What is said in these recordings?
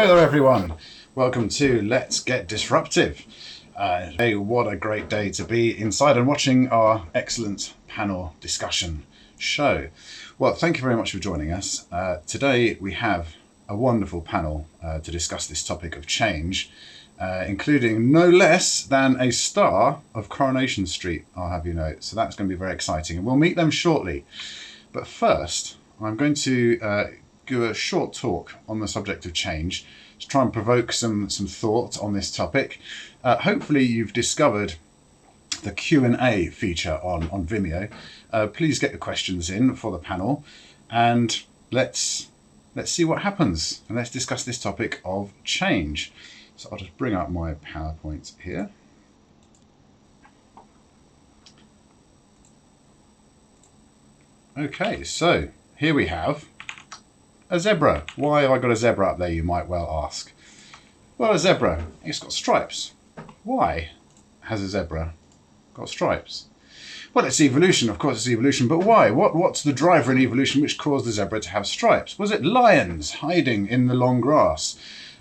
Hi there everyone, welcome to Let's Get Disruptive. Hey, what a great day to be inside and watching our excellent panel discussion show. Well, thank you very much for joining us. Today we have a wonderful panel to discuss this topic of change, including no less than a star of Coronation Street, I'll have you know. So that's going to be very exciting and we'll meet them shortly. But first, I'm going to give a short talk on the subject of change to try and provoke some thought on this topic. Hopefully you've discovered the Q&A feature on Vimeo. Please get the questions in for the panel and let's see what happens and let's discuss this topic of change. So I'll just bring up my PowerPoint here. Okay, so here we have a zebra. Why have I got a zebra up there, you might well ask? Well, a zebra, it's got stripes. Why has a zebra got stripes? Well, it's evolution, of course it's evolution, but why? What's the driver in evolution which caused the zebra to have stripes? Was it lions hiding in the long grass?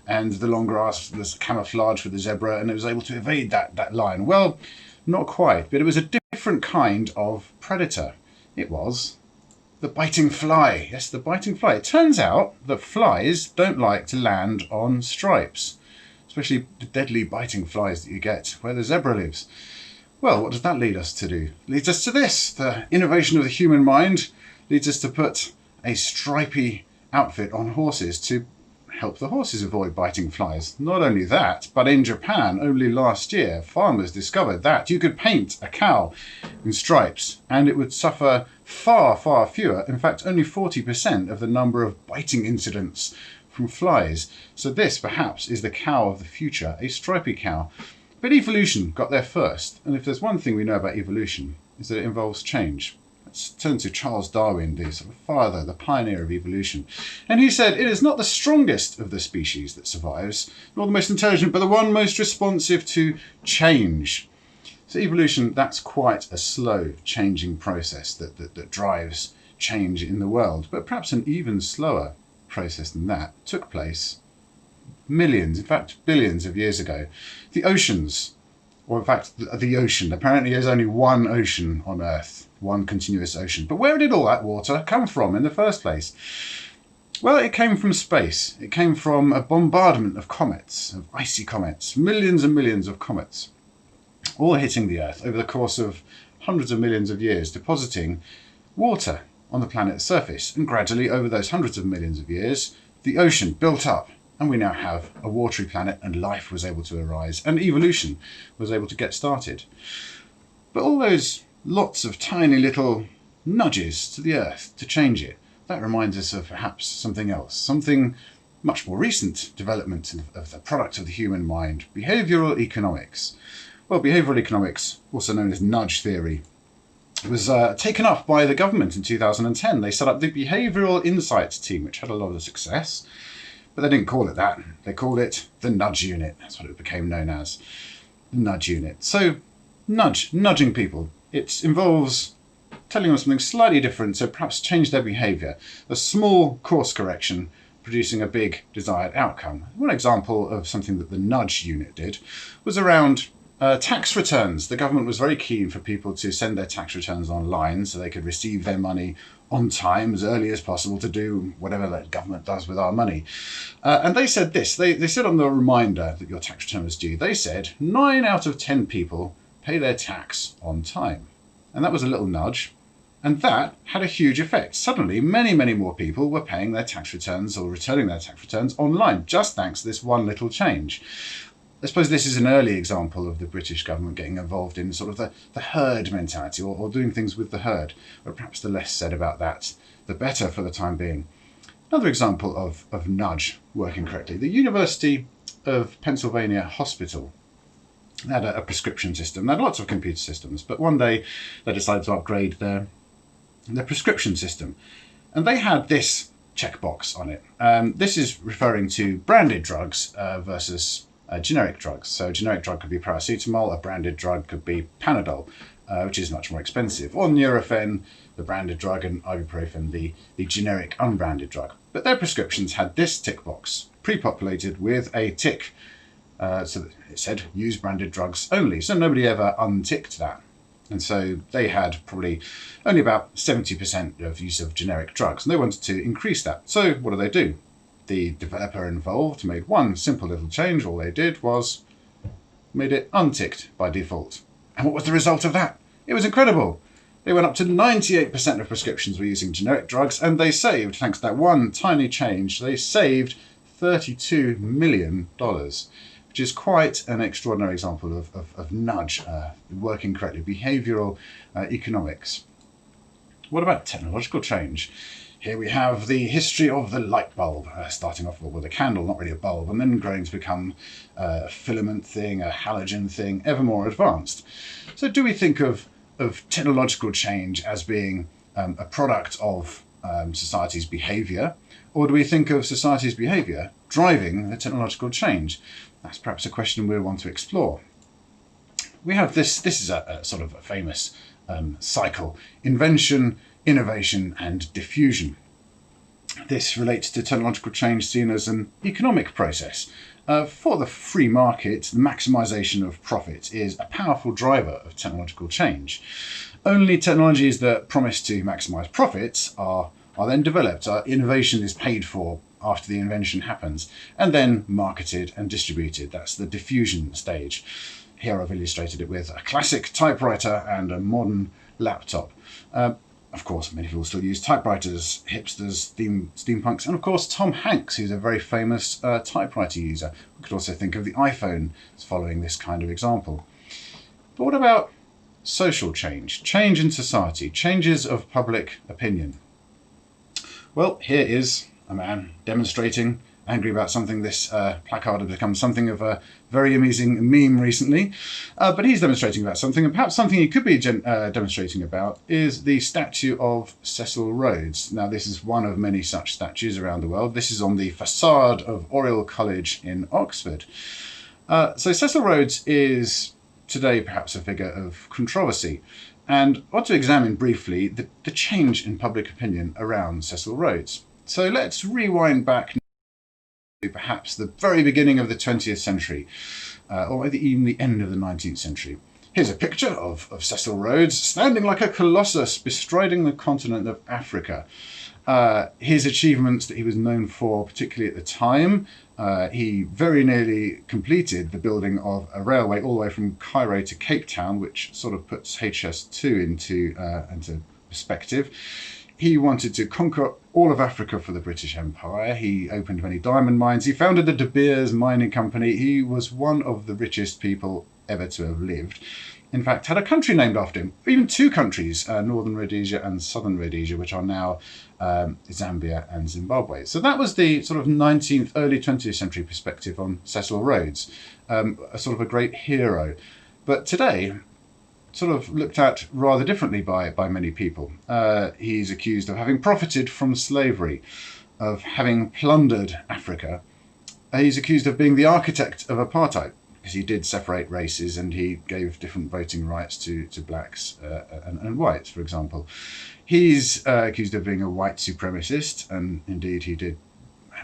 And the long grass was camouflaged with the zebra and it was able to evade that lion? Well, not quite, but it was a different kind of predator. It was the biting fly. Yes, the biting fly. It turns out that flies don't like to land on stripes, especially the deadly biting flies that you get where the zebra lives. Well, what does that lead us to do? It leads us to this. The innovation of the human mind leads us to put a stripy outfit on horses to help the horses avoid biting flies. Not only that, but in Japan, only last year, farmers discovered that you could paint a cow in stripes and it would suffer far, far fewer, in fact only 40% of the number of biting incidents from flies. So this perhaps is the cow of the future, a stripy cow. But evolution got there first, and if there's one thing we know about evolution, is that it involves change. Let's turn to Charles Darwin, the sort of father, the pioneer of evolution. And he said, it is not the strongest of the species that survives, nor the most intelligent, but the one most responsive to change. So evolution, that's quite a slow changing process that drives change in the world. But perhaps an even slower process than that took place millions, in fact billions of years ago. The oceans, or in fact the ocean, apparently there's only one ocean on Earth, one continuous ocean. But where did all that water come from in the first place? Well, it came from space. It came from a bombardment of comets, of icy comets, millions and millions of comets, all hitting the Earth over the course of hundreds of millions of years, depositing water on the planet's surface. And gradually, over those hundreds of millions of years, the ocean built up, and we now have a watery planet, and life was able to arise, and evolution was able to get started. But all those lots of tiny little nudges to the Earth to change it, that reminds us of perhaps something else, something much more recent development of the product of the human mind, behavioural economics. Well, behavioural economics, also known as nudge theory, was taken up by the government in 2010. They set up the Behavioural Insights team, which had a lot of success, but they didn't call it that. They called it the nudge unit. That's what it became known as, the nudge unit. So nudging people, it involves telling them something slightly different, so perhaps change their behaviour. A small course correction producing a big desired outcome. One example of something that the nudge unit did was around tax returns. The government was very keen for people to send their tax returns online so they could receive their money on time as early as possible to do whatever the government does with our money. And they said this, they said on the reminder that your tax return was due, they said 9 out of 10 people pay their tax on time. And that was a little nudge. And that had a huge effect. Suddenly, many, many more people were paying their tax returns or returning their tax returns online, just thanks to this one little change. I suppose this is an early example of the British government getting involved in sort of the herd mentality or doing things with the herd. But perhaps the less said about that, the better for the time being. Another example of nudge working correctly. The University of Pennsylvania Hospital had a prescription system. They had lots of computer systems, but one day they decided to upgrade their prescription system. And they had this checkbox on it. This is referring to branded drugs versus generic drugs. So a generic drug could be paracetamol, a branded drug could be Panadol, which is much more expensive, or Nurofen, the branded drug, and ibuprofen, the generic unbranded drug. But their prescriptions had this tick box. pre-populated with a tick. So that it said use branded drugs only. So nobody ever unticked that. And so they had probably only about 70% of use of generic drugs, and they wanted to increase that. So what do? The developer involved made one simple little change. All they did was made it unticked by default. And what was the result of that? It was incredible. They went up to 98% of prescriptions were using generic drugs, and they saved, thanks to that one tiny change, they saved $32 million, which is quite an extraordinary example of nudge working correctly, behavioral economics. What about technological change? Here we have the history of the light bulb, starting off with a candle, not really a bulb, and then growing to become a filament thing, a halogen thing, ever more advanced. So do we think of technological change as being a product of society's behaviour, or do we think of society's behaviour driving the technological change? That's perhaps a question we'll want to explore. We have this is a sort of a famous cycle: invention, innovation and diffusion. This relates to technological change seen as an economic process. For the free market, the maximisation of profit is a powerful driver of technological change. Only technologies that promise to maximise profits are then developed. Innovation is paid for after the invention happens, and then marketed and distributed. That's the diffusion stage. Here I've illustrated it with a classic typewriter and a modern laptop. Of course, many people still use typewriters, hipsters, steampunks, and of course Tom Hanks, who's a very famous typewriter user. We could also think of the iPhone as following this kind of example. But what about social change? Change in society, changes of public opinion. Well, here is a man demonstrating, angry about something. This placard has become something of a very amusing meme recently, but he's demonstrating about something, and perhaps something he could be demonstrating about is the statue of Cecil Rhodes. Now, this is one of many such statues around the world. This is on the facade of Oriel College in Oxford. So Cecil Rhodes is today perhaps a figure of controversy, and I want to examine briefly the change in public opinion around Cecil Rhodes. So let's rewind back to perhaps the very beginning of the 20th century, or maybe even the end of the 19th century. Here's a picture of Cecil Rhodes standing like a colossus bestriding the continent of Africa. His achievements that he was known for, particularly at the time, he very nearly completed the building of a railway all the way from Cairo to Cape Town, which sort of puts HS2 into perspective. He wanted to conquer all of Africa for the British Empire. He opened many diamond mines. He founded the De Beers mining company. He was one of the richest people ever to have lived. In fact, had a country named after him, even two countries, Northern Rhodesia and Southern Rhodesia, which are now Zambia and Zimbabwe. So that was the sort of 19th, early 20th century perspective on Cecil Rhodes, a sort of a great hero. But today, sort of looked at rather differently by many people. He's accused of having profited from slavery, of having plundered Africa. He's accused of being the architect of apartheid, because he did separate races and he gave different voting rights to blacks and whites, for example. He's accused of being a white supremacist, and indeed he did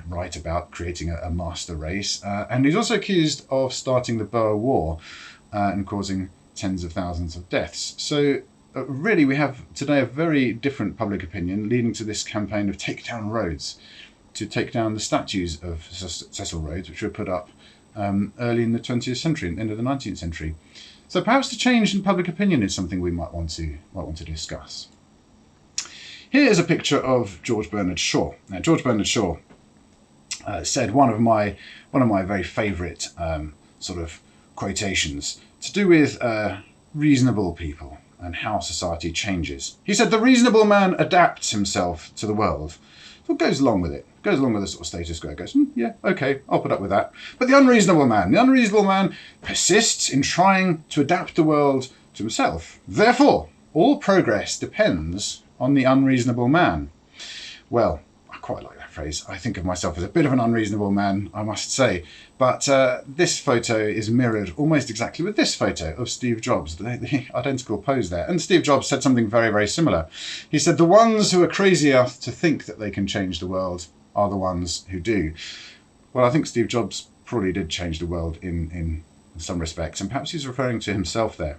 write about creating a master race. And he's also accused of starting the Boer War and causing tens of thousands of deaths. So really we have today a very different public opinion leading to this campaign of take down Rhodes, to take down the statues of Cecil Rhodes, which were put up early in the 20th century, end of the 19th century. So perhaps the change in public opinion is something we might want to discuss. Here is a picture of George Bernard Shaw. Now, George Bernard Shaw said one of my very favourite sort of quotations to do with reasonable people and how society changes. He said, "The reasonable man adapts himself to the world." So it goes along with it. Goes along with the sort of status quo. Goes, yeah, okay, I'll put up with that. But the unreasonable man persists in trying to adapt the world to himself. Therefore, all progress depends on the unreasonable man. Well, I quite like that phrase. I think of myself as a bit of an unreasonable man, I must say. But this photo is mirrored almost exactly with this photo of Steve Jobs, the identical pose there. And Steve Jobs said something very, very similar. He said, "The ones who are crazy enough to think that they can change the world are the ones who do." Well, I think Steve Jobs probably did change the world in some respects, and perhaps he's referring to himself there.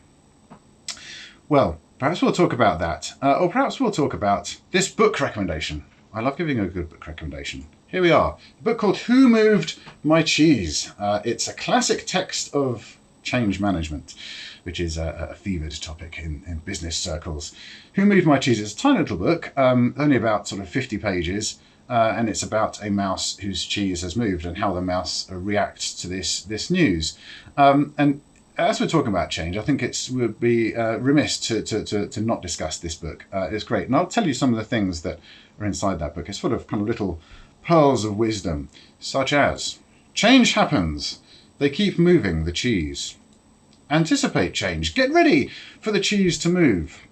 Well, perhaps we'll talk about that, or perhaps we'll talk about this book recommendation. I love giving a good book recommendation. Here we are, a book called Who Moved My Cheese? It's a classic text of change management, which is a fevered topic in business circles. Who Moved My Cheese? It's a tiny little book, only about sort of 50 pages, and it's about a mouse whose cheese has moved and how the mouse reacts to this news. And as we're talking about change, I think it would be remiss to not discuss this book. It's great, and I'll tell you some of the things that are inside that book. It's full of kind of little pearls of wisdom, such as change happens, they keep moving the cheese. Anticipate change, get ready for the cheese to move.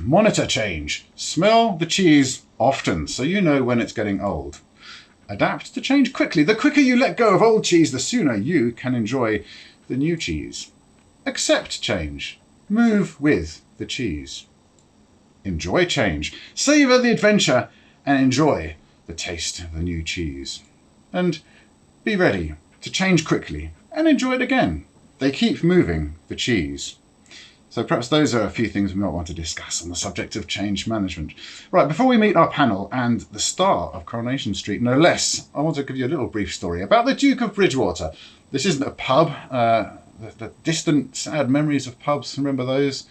Monitor change, smell the cheese often so you know when it's getting old. Adapt to change quickly, the quicker you let go of old cheese, the sooner you can enjoy the new cheese. Accept change, move with the cheese. Enjoy change, savour the adventure and enjoy the taste of the new cheese. And be ready to change quickly and enjoy it again. They keep moving the cheese. So perhaps those are a few things we might want to discuss on the subject of change management. Right, before we meet our panel and the star of Coronation Street, no less, I want to give you a little brief story about the Duke of Bridgewater. This isn't a pub. The distant, sad memories of pubs, remember those?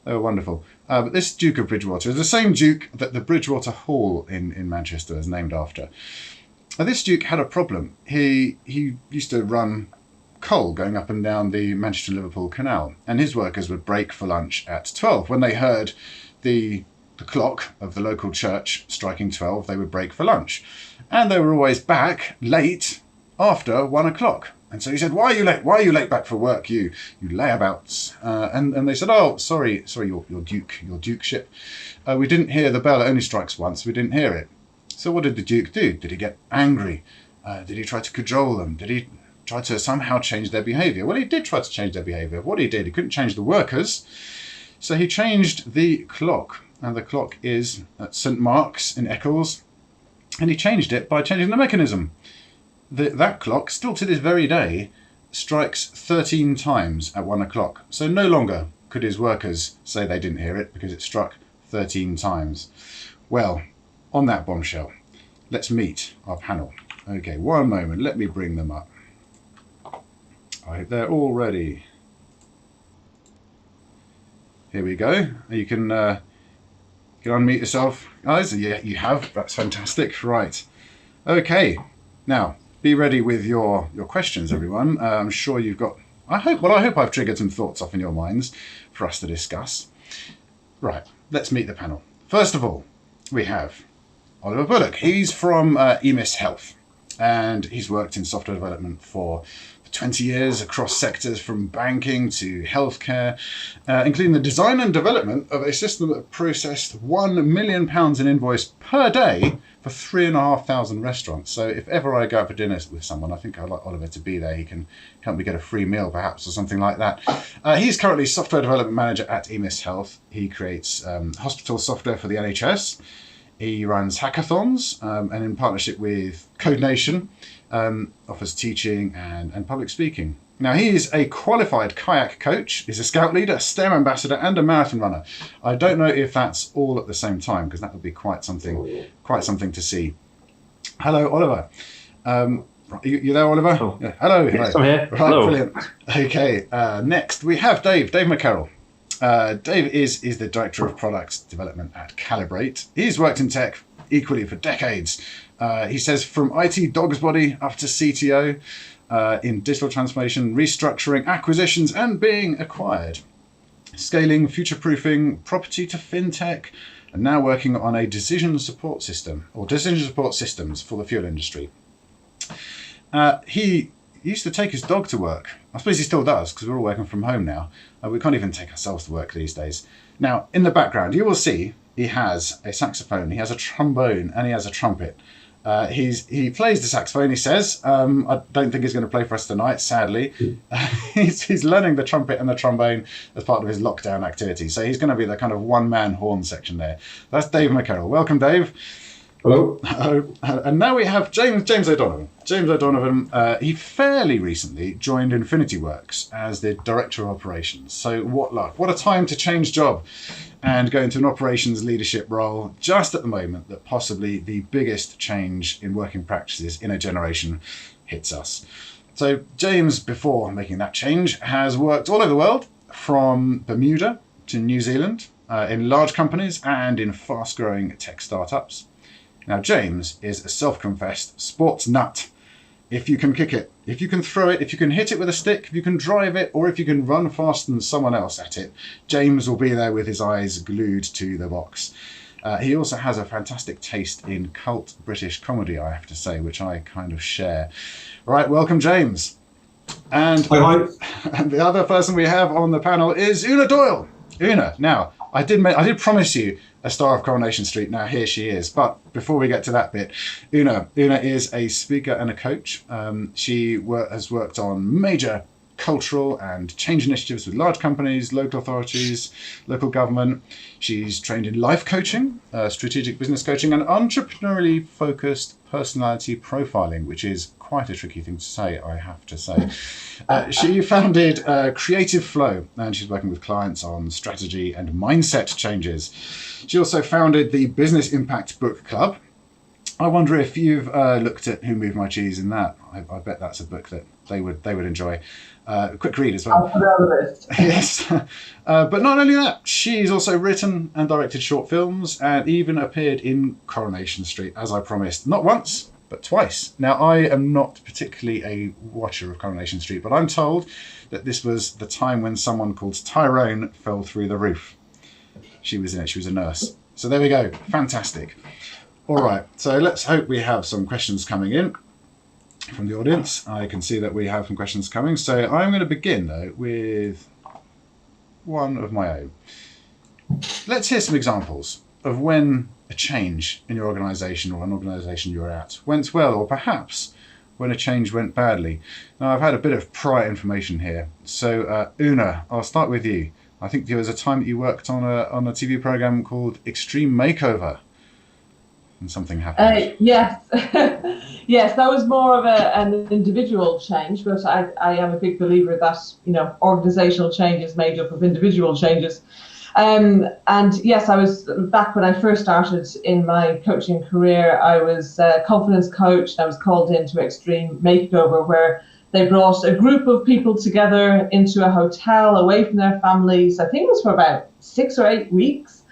They were wonderful. But this Duke of Bridgewater is the same Duke that the Bridgewater Hall in Manchester is named after. This Duke had a problem. He used to run coal going up and down the Manchester-Liverpool Canal, and his workers would break for lunch at 12. When they heard the clock of the local church striking 12, they would break for lunch. And they were always back late after 1 o'clock. And so he said, "Why are you late? Why are you late back for work, you layabouts?" And they said, "Oh, sorry, your dukeship. We didn't hear the bell. It only strikes once. We didn't hear it." So what did the Duke do? Did he get angry? Did he try to cajole them? Did he try to somehow change their behaviour? Well, he did try to change their behaviour. What he did, he couldn't change the workers, so he changed the clock. And the clock is at St Mark's in Eccles, and he changed it by changing the mechanism. That clock, still to this very day, strikes 13 times at 1 o'clock. So no longer could his workers say they didn't hear it because it struck 13 times. Well, on that bombshell, let's meet our panel. Okay, one moment, let me bring them up. I hope they're all ready. Here we go. You can unmute yourself, guys. Yeah, you have. That's fantastic. Right. Okay. Now, be ready with your questions, everyone. I'm sure you've got... I hope I've triggered some thoughts off in your minds for us to discuss. Right. Let's meet the panel. First of all, we have Oliver Bullock. He's from ICYMI Health, and he's worked in software development for 20 years across sectors from banking to healthcare, including the design and development of a system that processed £1 million in invoice per day for 3,500 restaurants. So if ever I go out for dinner with someone, I think I'd like Oliver to be there. He can help me get a free meal perhaps or something like that. He's currently software development manager at ICYMI Health. He creates hospital software for the NHS. He runs hackathons, and in partnership with Code Nation, offers teaching and public speaking. Now, he is a qualified kayak coach, he's a scout leader, a STEM ambassador, and a marathon runner. I don't know if that's all at the same time, because that would be quite something to see. Hello, Oliver. You there, Oliver? Oh. Yeah. Hello. Yes, I'm here. Right, hello. Brilliant. Okay, next we have Dave McCarroll. Dave is the Director of Product Development at Calibrate. He's worked in tech equally for decades. He says from IT dog's body up to CTO in digital transformation, restructuring, acquisitions, and being acquired. Scaling, future-proofing, property to fintech, and now working on a decision support system, or decision support systems for the fuel industry. He used to take his dog to work. I suppose he still does, because we're all working from home now. We can't even take ourselves to work these days. Now, in the background, you will see he has a saxophone, he has a trombone, and he has a trumpet. He plays the saxophone, he says. I don't think he's going to play for us tonight, sadly. He's learning the trumpet and the trombone as part of his lockdown activity. So he's going to be the kind of one-man horn section there. That's Dave McCarroll. Welcome, Dave. Hello. And now we have James O'Donovan. James O'Donovan, he fairly recently joined Infinity Works as the Director of Operations. So what luck. What a time to change job and go into an operations leadership role just at the moment that possibly the biggest change in working practices in a generation hits us. So James, before making that change, has worked all over the world, from Bermuda to New Zealand, in large companies and in fast-growing tech startups. Now, James is a self-confessed sports nut. If you can kick it, if you can throw it, if you can hit it with a stick, if you can drive it, or if you can run faster than someone else at it, James will be there with his eyes glued to the box. He also has a fantastic taste in cult British comedy, I have to say, which I kind of share. Right, welcome, James. And, Hi. And the other person we have on the panel is Una Doyle. Una, now, I did promise you a star of Coronation Street. Now here she is. But before we get to that bit, Una is a speaker and a coach. She has worked on major cultural and change initiatives with large companies, local authorities, local government. She's trained in life coaching, strategic business coaching, and entrepreneurially focused personality profiling, which is quite a tricky thing to say, I have to say. She founded Creative Flow, and she's working with clients on strategy and mindset changes. She also founded the Business Impact Book Club. I wonder if you've looked at Who Moved My Cheese in that. I bet that's a book that they would enjoy. Quick read as well. I'll put it on the list. Yes. But not only that, she's also written and directed short films and even appeared in Coronation Street, as I promised. Not once, but twice. Now, I am not particularly a watcher of Coronation Street, but I'm told that this was the time when someone called Tyrone fell through the roof. She was in it. She was a nurse. So there we go. Fantastic. All right. So let's hope we have some questions coming in from the audience. I can see that we have some questions coming. So I'm going to begin, though, with one of my own. Let's hear some examples of when a change in your organisation or an organisation you're at went well, or perhaps when a change went badly. Now, I've had a bit of prior information here. So, Una, I'll start with you. I think there was a time that you worked on a TV programme called Extreme Makeover, and something happened. Yes, yes, that was more of an individual change, but I am a big believer that, organisational change is made up of individual changes. And yes, I was back when I first started in my coaching career. I was a confidence coach. And I was called into Extreme Makeover, where they brought a group of people together into a hotel away from their families. I think it was for about 6 or 8 weeks.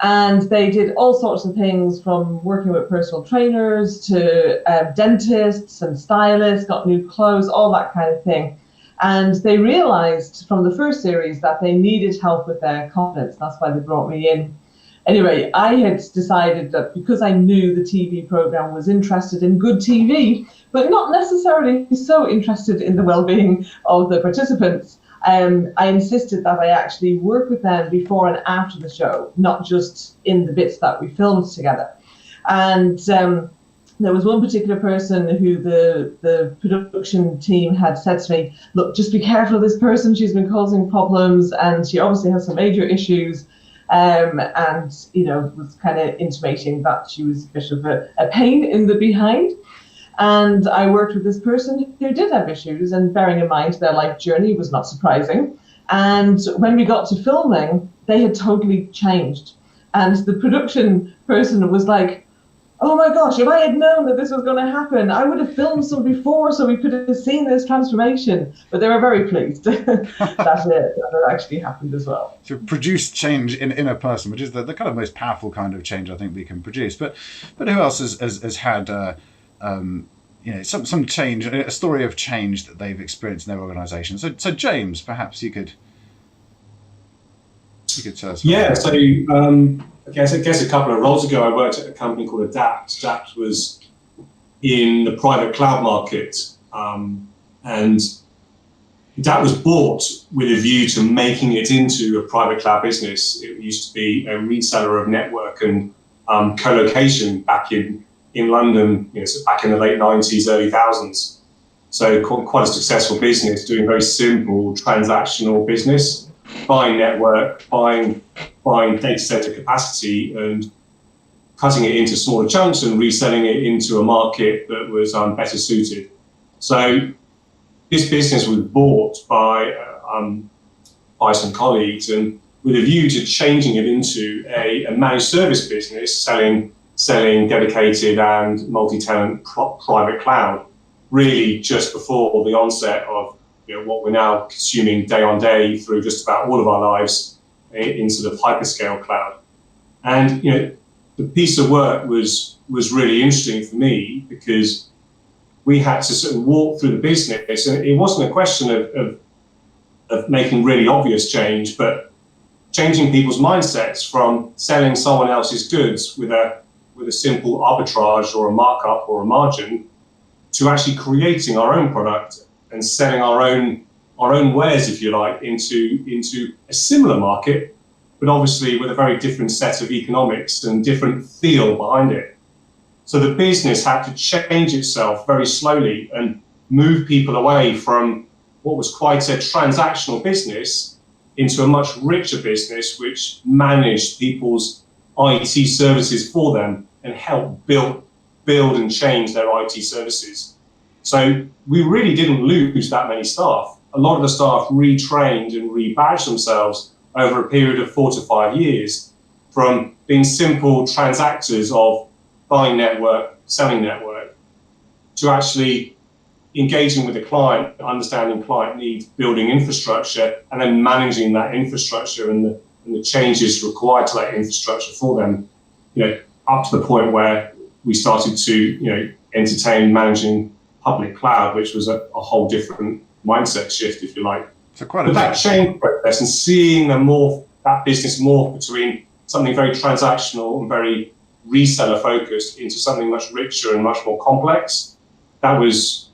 And they did all sorts of things, from working with personal trainers to dentists and stylists, got new clothes, all that kind of thing. And they realized from the first series that they needed help with their confidence. That's why they brought me in. Anyway, I had decided that because I knew the TV program was interested in good TV, but not necessarily so interested in the well-being of the participants, I insisted that I actually work with them before and after the show, not just in the bits that we filmed together. And there was one particular person who the production team had said to me, look, just be careful of this person. She's been causing problems and she obviously has some major issues. And, was kind of intimating that she was a bit of a pain in the behind. And I worked with this person who did have issues, and bearing in mind their life journey was not surprising. And when we got to filming, they had totally changed. And the production person was like, oh my gosh, if I had known that this was going to happen, I would have filmed some before so we could have seen this transformation. But they were very pleased that it actually happened as well. So produce change in a person, which is the kind of most powerful kind of change I think we can produce. But who else has had some change, a story of change that they've experienced in their organisation? So James, perhaps you could tell us. Yeah, so I guess a couple of roles ago, I worked at a company called Adapt. Adapt was in the private cloud market, and Adapt was bought with a view to making it into a private cloud business. It used to be a reseller of network and co-location back in London, so back in the late 90s, early 2000s. So quite a successful business, doing very simple transactional business, buying network, buying data center capacity, and cutting it into smaller chunks and reselling it into a market that was better suited. So this business was bought by some colleagues, and with a view to changing it into a managed service business, selling dedicated and multi-tenant private cloud, really just before the onset of what we're now consuming day on day through just about all of our lives in sort of hyperscale cloud. And the piece of work was really interesting for me, because we had to sort of walk through the business, and it wasn't a question of making really obvious change, but changing people's mindsets from selling someone else's goods with a simple arbitrage or a markup or a margin, to actually creating our own product and selling our own wares, if you like, into a similar market, but obviously with a very different set of economics and different feel behind it. So the business had to change itself very slowly and move people away from what was quite a transactional business into a much richer business, which managed people's IT services for them and helped build and change their IT services. So we really didn't lose that many staff. A lot of the staff retrained and rebadged themselves over a period of 4 to 5 years, from being simple transactors of buying network, selling network, to actually engaging with the client, understanding client needs, building infrastructure, and then managing that infrastructure and the changes required to that infrastructure for them, up to the point where we started to, entertain managing public cloud, which was a whole different mindset shift, if you like. So quite but that change process and seeing that business morph between something very transactional and very reseller focused into something much richer and much more complex, that was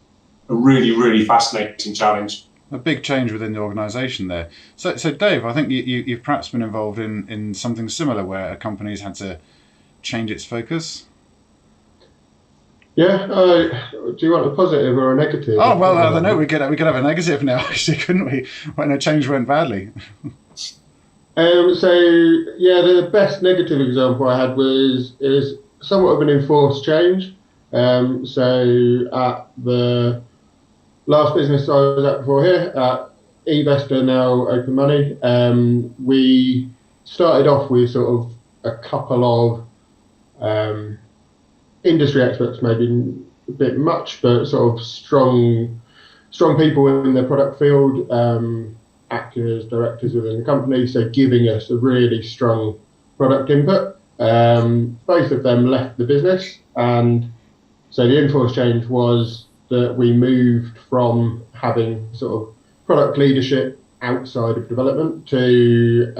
a really, really fascinating challenge. A big change within the organisation there. So Dave, I think you've perhaps been involved in something similar where a company's had to change its focus. Yeah. Do you want a positive or a negative? Oh well, I don't know. We could have a negative now, actually, couldn't we? When a change went badly. The best negative example I had is somewhat of an enforced change. So at the last business I was at before here, at eVesta, now Open Money, we started off with sort of a couple of industry experts, maybe a bit much, but sort of strong people in the product field, acting as directors within the company, so giving us a really strong product input. Both of them left the business, and so the enforced change was that we moved from having sort of product leadership outside of development to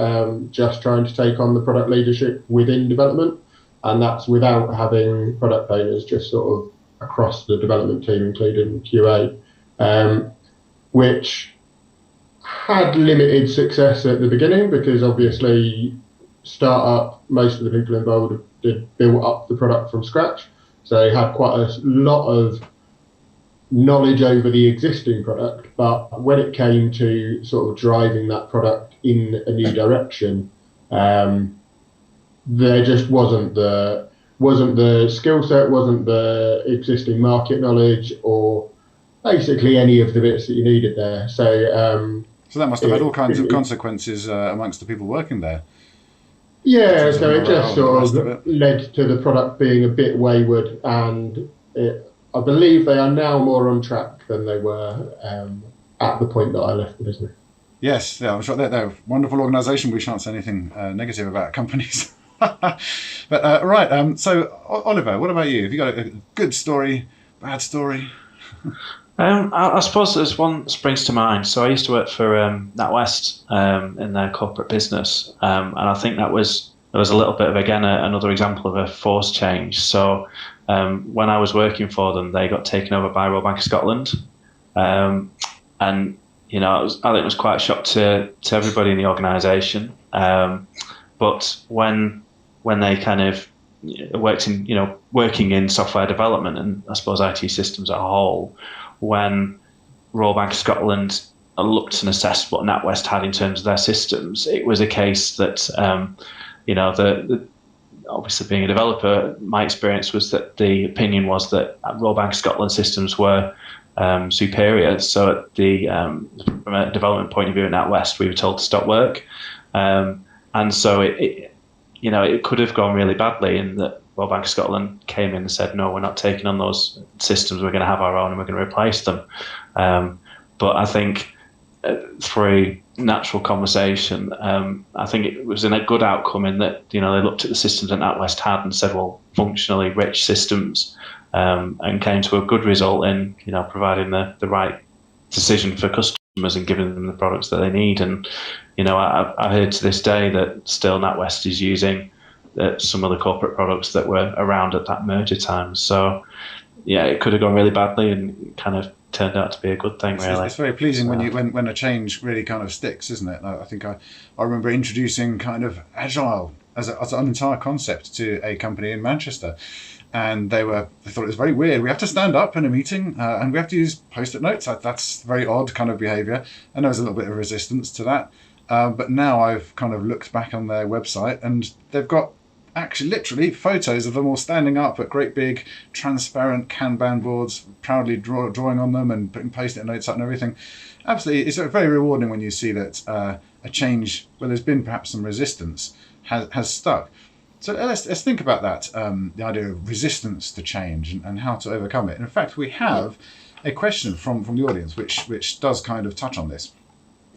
just trying to take on the product leadership within development. And that's without having product owners, just sort of across the development team, including QA, which had limited success at the beginning, because obviously startup, most of the people involved did build up the product from scratch. So they had quite a lot of knowledge over the existing product, but when it came to sort of driving that product in a new direction, there just wasn't the skill set, wasn't the existing market knowledge, or basically any of the bits that you needed there. So that must have had all kinds of consequences amongst the people working there. Yeah, so it just sort of led to the product being a bit wayward, and I believe they are now more on track than they were at the point that I left the business. Yes, yeah, I'm sure they're a wonderful organisation. We shan't say anything negative about companies. But right, so Oliver, what about you? Have you got a good story, bad story? I suppose there's one that springs to mind. So I used to work for NatWest in their corporate business, and I think there was a little bit of, again, another example of a forced change. So when I was working for them, they got taken over by Royal Bank of Scotland, and I think it was quite a shock to everybody in the organisation. But when they kind of working in software development and I suppose IT systems as a whole, when Royal Bank of Scotland looked and assessed what NatWest had in terms of their systems, it was a case that obviously being a developer, my experience was that the opinion was that Royal Bank of Scotland systems were superior. So at from a development point of view at NatWest, we were told to stop work. And so it could have gone really badly in that Royal Bank of Scotland came in and said, no, we're not taking on those systems, we're going to have our own and we're going to replace them. But I think through natural conversation, I think it was a good outcome in that, they looked at the systems that NatWest had and said, well, functionally rich systems, and came to a good result in, providing the right decision for customers and giving them the products that they need. And, I heard to this day that still NatWest is using some of the corporate products that were around at that merger time. So, yeah, it could have gone really badly and kind of turned out to be a good thing, really. It's very pleasing when a change really kind of sticks, isn't it? I think I remember introducing kind of agile as an entire concept to a company in Manchester, and they thought it was very weird. We have to stand up in a meeting and we have to use post-it notes. That's very odd kind of behaviour, and there was a little bit of resistance to that. But now I've kind of looked back on their website and they've got actually literally photos of them all standing up at great big transparent Kanban boards, proudly drawing on them and putting post-it notes up and everything. Absolutely, it's very rewarding when you see that a change where there's been perhaps some resistance has stuck. So let's think about that, the idea of resistance to change and how to overcome it. And in fact, we have a question from the audience which does kind of touch on this.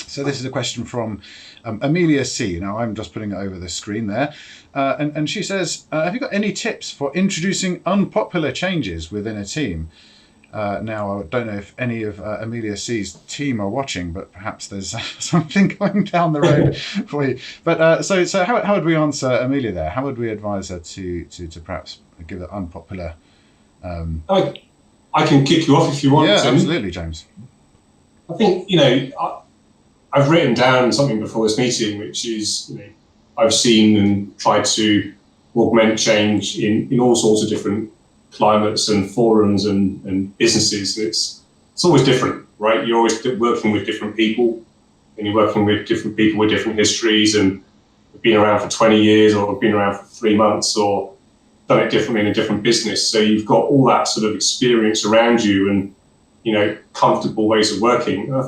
So this is a question from Amelia C. Now I'm just putting it over the screen there. And she says, have you got any tips for introducing unpopular changes within a team? Now, I don't know if any of Amelia C's team are watching, but perhaps there's something going down the road for you. But so how would we answer Amelia there? How would we advise her to perhaps give an unpopular... I can kick you off if you want. Yeah, to. Absolutely, James. I think, I've written down something before this meeting, which is, I've seen and tried to augment change in all sorts of different climates and forums and businesses. It's always different, right? You're always working with different people, and you're working with different people with different histories and have been around for 20 years or have been around for 3 months or done it differently in a different business. So you've got all that sort of experience around you and, comfortable ways of working. And I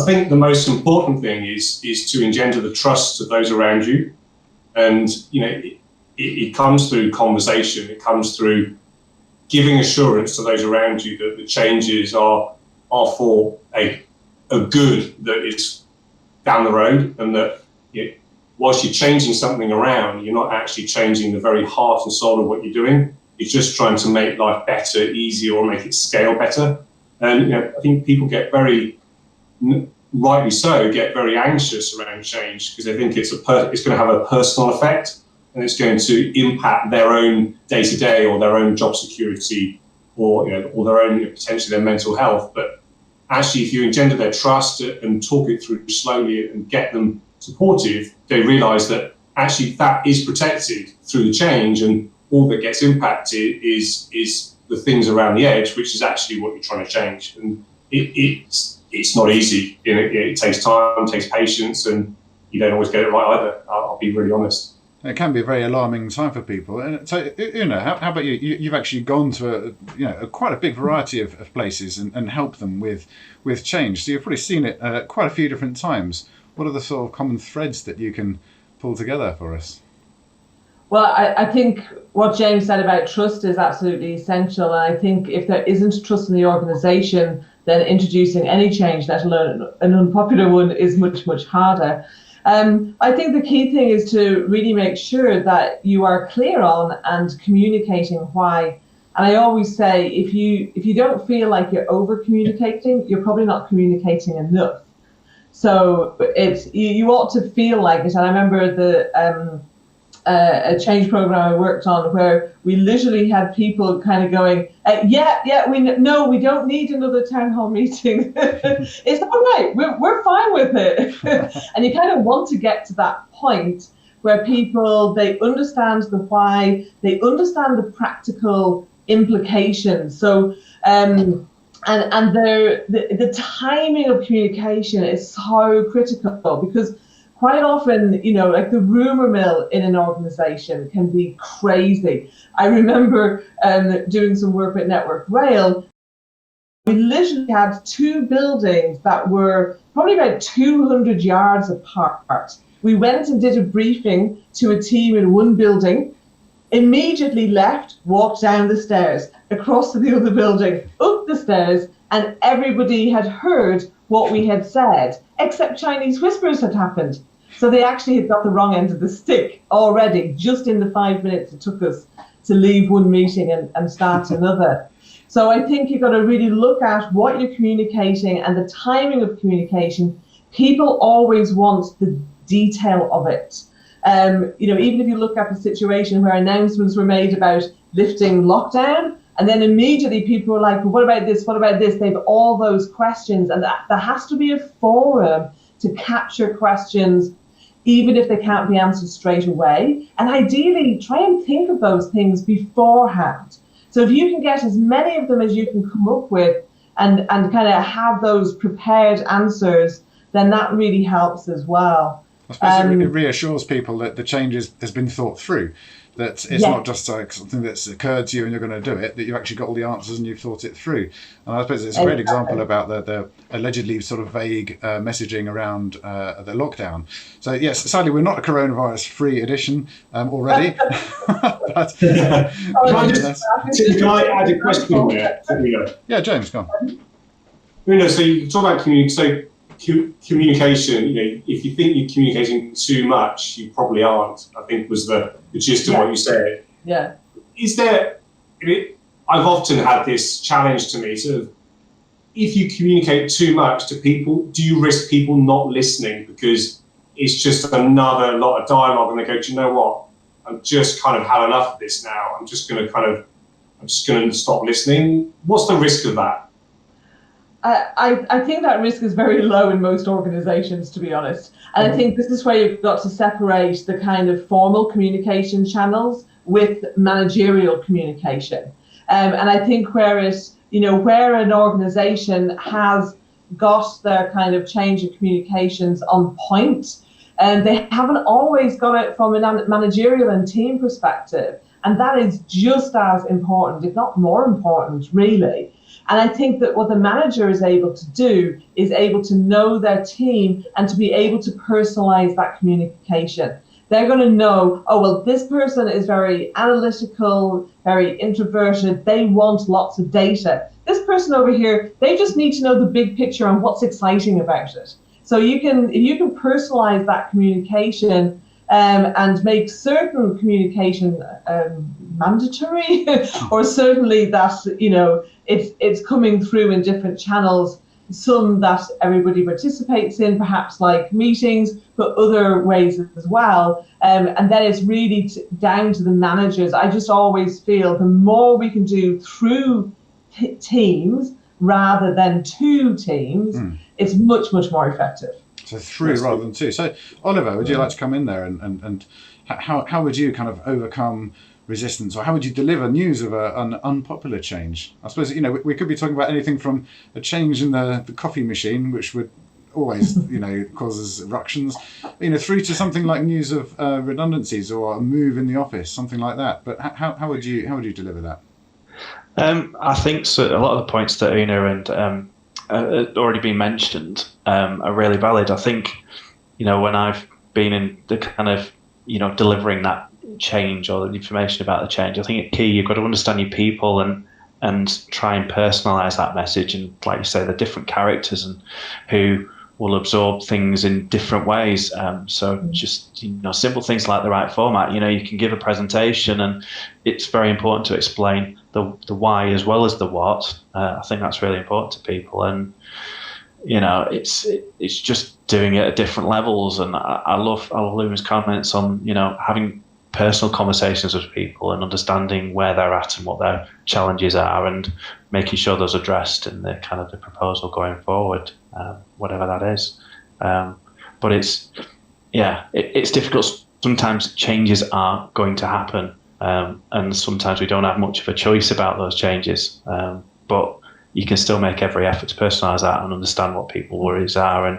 think the most important thing is to engender the trust of those around you. And, it comes through conversation. It comes through giving assurance to those around you that the changes are for a good that is down the road, and that whilst you're changing something around, you're not actually changing the very heart and soul of what you're doing. You're just trying to make life better, easier, or make it scale better. And I think people get rightly so, get very anxious around change because they think it's going to have a personal effect and it's going to impact their own day-to-day or their own job security or their own potentially their mental health. But actually, if you engender their trust and talk it through slowly and get them supportive, they realise that actually that is protected through the change, and all that gets impacted is the things around the edge, which is actually what you're trying to change. And it's not easy. It takes time, takes patience, and you don't always get it right either. I'll be really honest. It can be a very alarming time for people. And so, how about you? You've actually gone to quite a big variety of places and helped them with change. So you've probably seen it quite a few different times. What are the sort of common threads that you can pull together for us? Well, I think what James said about trust is absolutely essential. And I think if there isn't trust in the organisation, then introducing any change, let alone an unpopular one, is much, much harder. I think the key thing is to really make sure that you are clear on and communicating why. And I always say, if you don't feel like you're over communicating, you're probably not communicating enough. So you ought to feel like it. And I remember a change program I worked on where we literally had people kind of going, we don't need another town hall meeting. It's all right. We're fine with it. And you kind of want to get to that point where people, they understand the why, they understand the practical implications. So, and the timing of communication is so critical, because quite often, like the rumor mill in an organization can be crazy. I remember doing some work with Network Rail. We literally had two buildings that were probably about 200 yards apart. We went and did a briefing to a team in one building, immediately left, walked down the stairs, across to the other building, up the stairs, and everybody had heard what we had said, except Chinese whispers had happened. So they actually had got the wrong end of the stick already, just in the 5 minutes it took us to leave one meeting and start another. So I think you've got to really look at what you're communicating and the timing of communication. People always want the detail of it. Even if you look at the situation where announcements were made about lifting lockdown, and then immediately people were like, well, what about this? What about this? They have all those questions, and there has to be a forum to capture questions, even if they can't be answered straight away. And ideally, try and think of those things beforehand. So if you can get as many of them as you can come up with and kind of have those prepared answers, then that really helps as well. I suppose it reassures people that the change has been thought through, that it's not just like something that's occurred to you and you're going to do it, that you've actually got all the answers and you've thought it through. And I suppose it's a great example about the allegedly sort of vague messaging around the lockdown. So yes, sadly we're not a coronavirus-free edition already. But, can I add a question there? Yeah, James, go on. So you talk about communication. If you think you're communicating too much, you probably aren't, I think was the gist of what you said. Yeah. Is there, I've often had this challenge to me, sort of, if you communicate too much to people, do you risk people not listening because it's just another lot of dialogue and they go, do you know what? I've just kind of had enough of this now. I'm just going to stop listening. What's the risk of that? I think that risk is very low in most organizations, to be honest. And I think this is where you've got to separate the kind of formal communication channels with managerial communication. And I think where an organization has got their kind of change of communications on point, and they haven't always got it from a managerial and team perspective. And that is just as important, if not more important, really. And I think that what the manager is able to do is able to know their team and to be able to personalize that communication. They're going to know, oh, well, this person is very analytical, very introverted. They want lots of data. This person over here, they just need to know the big picture and what's exciting about it. So if you can personalize that communication and make certain communication mandatory, or certainly that it's coming through in different channels, some that everybody participates in, perhaps like meetings, but other ways as well. And then it's really down to the managers. I just always feel the more we can do through teams rather than to teams, it's much, much more effective. So through rather than to. So Oliver, would you like to come in there and how would you kind of overcome resistance, or how would you deliver news of an unpopular change? I suppose we could be talking about anything from a change in the coffee machine, which would always causes eruptions, through to something like news of redundancies or a move in the office, something like that. But how would you deliver that? I think so. A lot of the points that Una and already been mentioned are really valid. I think when I've been in the kind of delivering that change or the information about the change, I think it's key. You've got to understand your people and try and personalize that message, and like you say, the different characters and who will absorb things in different ways. So just simple things like the right format. You can give a presentation, and it's very important to explain the why as well as the what. I think that's really important to people, and it's just doing it at different levels. And I love Luma's comments on having personal conversations with people and understanding where they're at and what their challenges are, and making sure those are addressed in the kind of the proposal going forward, whatever that is. But it's difficult. Sometimes changes are going to happen, and sometimes we don't have much of a choice about those changes. But you can still make every effort to personalise that and understand what people's worries are, and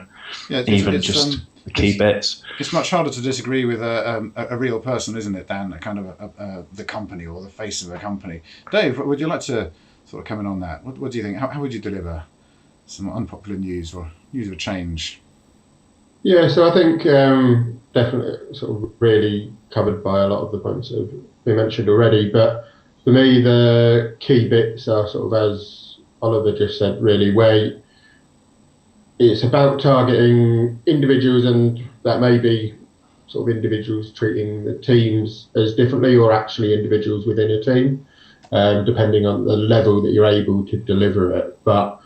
the key bits. It's much harder to disagree with a real person, isn't it, than a kind of the company or the face of a company. Dave, would you like to sort of come in on that? What do you think? How would you deliver some unpopular news or news of change? Yeah, so I think definitely sort of really covered by a lot of the points that have been mentioned already. But for me, the key bits are sort of, as Oliver just said, really, where it's about targeting individuals, and that may be sort of individuals treating the teams as differently, or actually individuals within a team, depending on the level that you're able to deliver it. But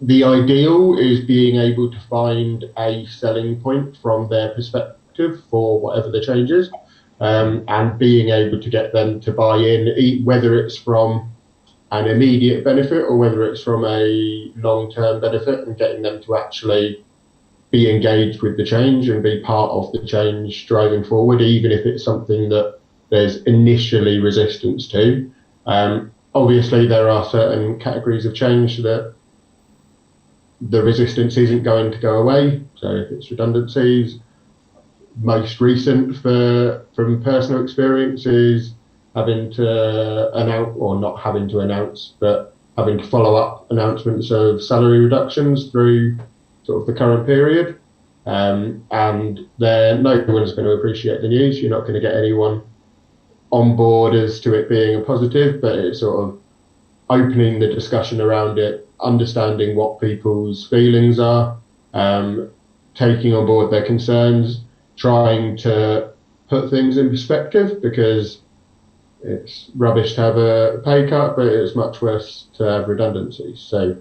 the ideal is being able to find a selling point from their perspective for whatever the change is, and being able to get them to buy in, whether it's from an immediate benefit or whether it's from a long-term benefit, and getting them to actually be engaged with the change and be part of the change driving forward, even if it's something that there's initially resistance to. Obviously, there are certain categories of change that the resistance isn't going to go away. So if it's redundancies, most recent from personal experiences, having to announce, or not having to announce, but having to follow up announcements of salary reductions through sort of the current period. And no one's going to appreciate the news. You're not going to get anyone on board as to it being a positive, but it's sort of opening the discussion around it, understanding what people's feelings are, taking on board their concerns, trying to put things in perspective, because it's rubbish to have a pay cut, but it's much worse to have redundancies. So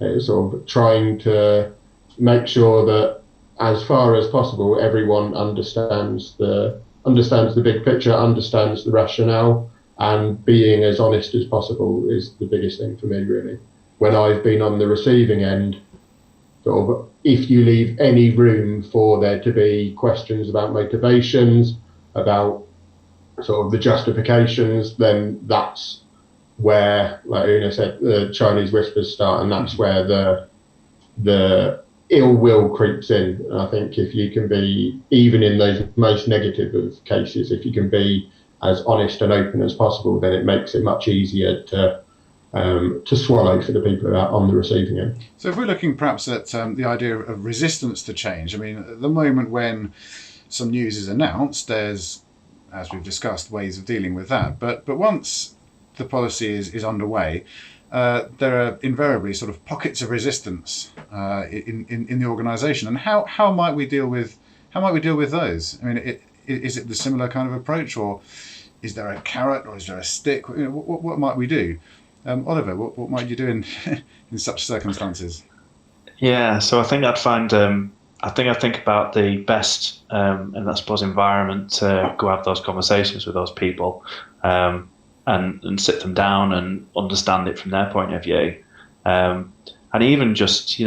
it's sort of trying to make sure that, as far as possible, everyone understands the big picture, understands the rationale, and being as honest as possible is the biggest thing for me, really. When I've been on the receiving end, sort of, if you leave any room for there to be questions about motivations, about sort of the justifications, then that's where, like Una said, the Chinese whispers start, and that's where the ill will creeps in. And I think if you can be, even in those most negative of cases, if you can be as honest and open as possible, then it makes it much easier to swallow for the people who are on the receiving end. So if we're looking perhaps at the idea of resistance to change, I mean, at the moment when some news is announced, there's, as we've discussed, ways of dealing with that. But once the policy is underway, there are invariably sort of pockets of resistance in the organisation. And how might we deal with those? I mean, is it the similar kind of approach, or is there a carrot, or is there a stick? You know, what might we do? Oliver, what might you do in such circumstances? Yeah, so I think I'd find. I think about the best, and I suppose, environment to go have those conversations with those people, and sit them down and understand it from their point of view, and even just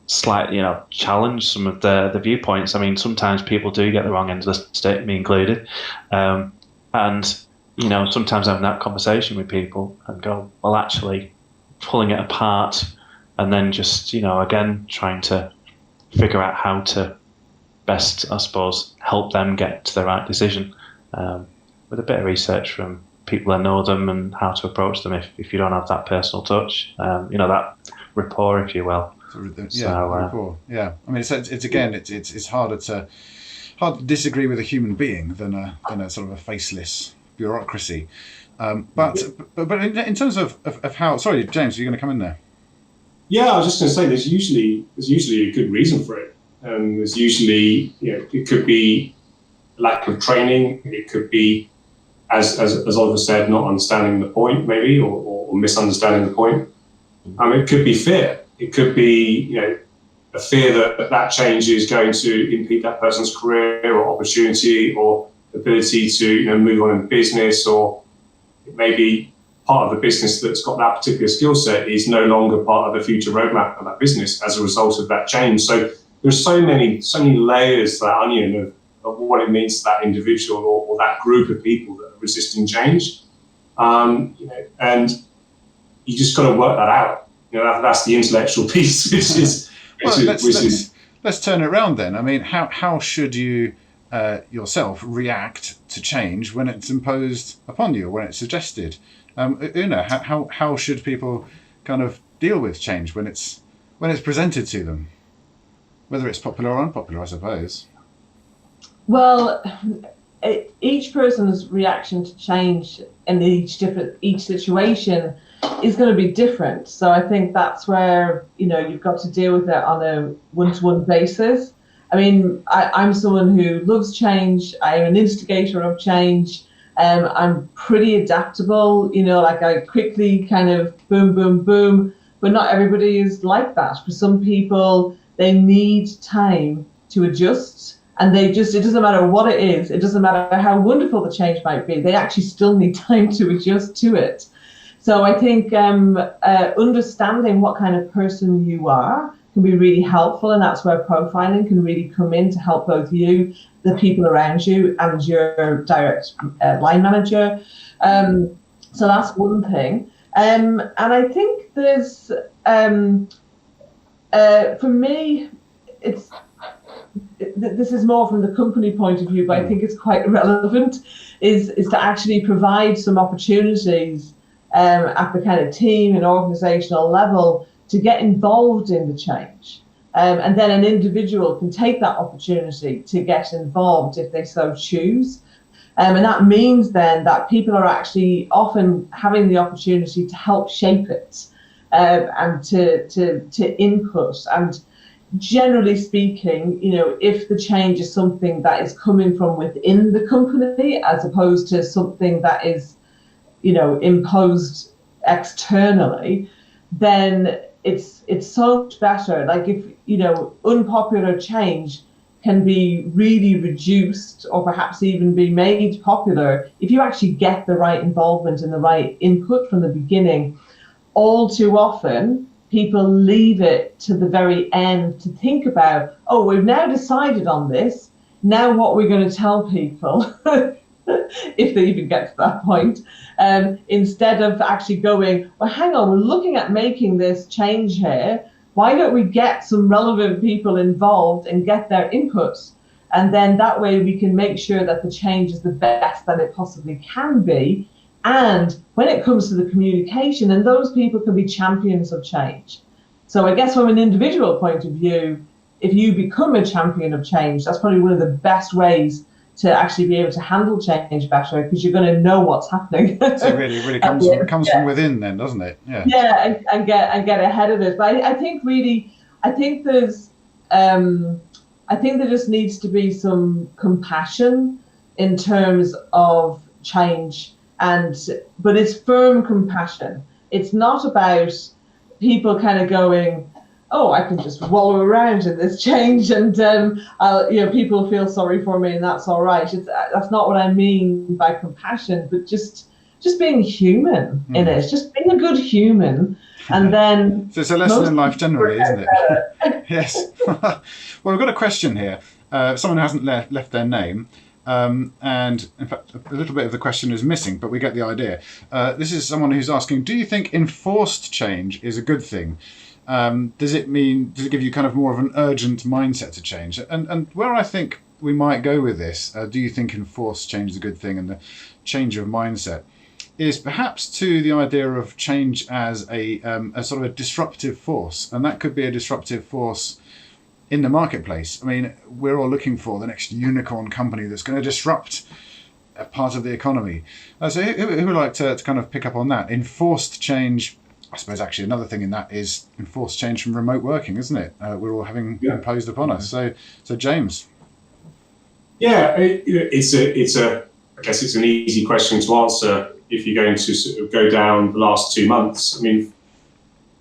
slightly challenge some of the viewpoints. I mean, sometimes people do get the wrong end of the stick, me included, and sometimes having that conversation with people and go, well, actually, pulling it apart, and then just again trying to figure out how to best, I suppose, help them get to the right decision, with a bit of research from people that know them and how to approach them if you don't have that personal touch, that rapport, if you will. Rapport. Yeah, I mean, it's harder to disagree with a human being than a sort of a faceless bureaucracy. But in terms of how, sorry, James, are you going to come in there? Yeah, I was just going to say there's usually a good reason for it. There's usually, it could be lack of training. It could be, as Oliver said, not understanding the point, maybe, or misunderstanding the point. It could be fear. It could be, a fear that change is going to impede that person's career or opportunity or ability to, move on in business, or maybe part of the business that's got that particular skill set is no longer part of the future roadmap of that business as a result of that change. So there's so many layers to that onion of what it means to that individual or that group of people that are resisting change. And you just got to work that out. That's the intellectual piece, which is let's turn it around then. I mean, how should you yourself react to change when it's imposed upon you, or when it's suggested? Una, how should people kind of deal with change when it's presented to them, whether it's popular or unpopular, I suppose? Well, each person's reaction to change in each situation is going to be different. So I think that's where, you've got to deal with it on a one-to-one basis. I mean, I'm someone who loves change. I'm an instigator of change. I'm pretty adaptable, like I quickly kind of boom, boom, boom. But not everybody is like that. For some people, they need time to adjust. And it doesn't matter what it is. It doesn't matter how wonderful the change might be. They actually still need time to adjust to it. So I think understanding what kind of person you are can be really helpful. And that's where profiling can really come in to help both you, the people around you, and your direct line manager. So that's one thing. And I think there's, for me, this is more from the company point of view, but I think it's quite relevant, is to actually provide some opportunities at the kind of team and organizational level to get involved in the change. And then an individual can take that opportunity to get involved if they so choose. And that means then that people are actually often having the opportunity to help shape it and to input. And generally speaking, if the change is something that is coming from within the company as opposed to something that is, imposed externally, then it's so much better. Like if, unpopular change can be really reduced or perhaps even be made popular if you actually get the right involvement and the right input from the beginning. All too often, people leave it to the very end to think about, oh, we've now decided on this. Now what we're going to tell people, if they even get to that point, instead of actually going, well, hang on, we're looking at making this change here. Why don't we get some relevant people involved and get their inputs? And then that way we can make sure that the change is the best that it possibly can be. And when it comes to the communication, and those people can be champions of change. So I guess from an individual point of view, if you become a champion of change, that's probably one of the best ways to actually be able to handle change better, because you're going to know what's happening. So it really comes from within then, doesn't it? Yeah. Yeah, and get ahead of it. But I think there just needs to be some compassion in terms of change. But it's firm compassion. It's not about people kind of going, oh, I can just wallow around in this change and people feel sorry for me and that's all right. That's not what I mean by compassion, but just being human in it, just being a good human. And then so it's a lesson in life generally, isn't it? Yes. Well, we've got a question here. Someone who hasn't left their name. And in fact, a little bit of the question is missing, but we get the idea. This is someone who's asking, do you think enforced change is a good thing? Does it give you kind of more of an urgent mindset to change? And where I think we might go with this, do you think enforced change is a good thing, and the change of mindset is perhaps to the idea of change as a sort of a disruptive force, and that could be a disruptive force in the marketplace. I mean, we're all looking for the next unicorn company that's going to disrupt a part of the economy. So who would like to kind of pick up on that? Enforced change, I suppose actually another thing in that is enforced change from remote working, isn't it? We're all having imposed upon us. So James. Yeah, I guess it's an easy question to answer if you're going to sort of go down the last 2 months. I mean,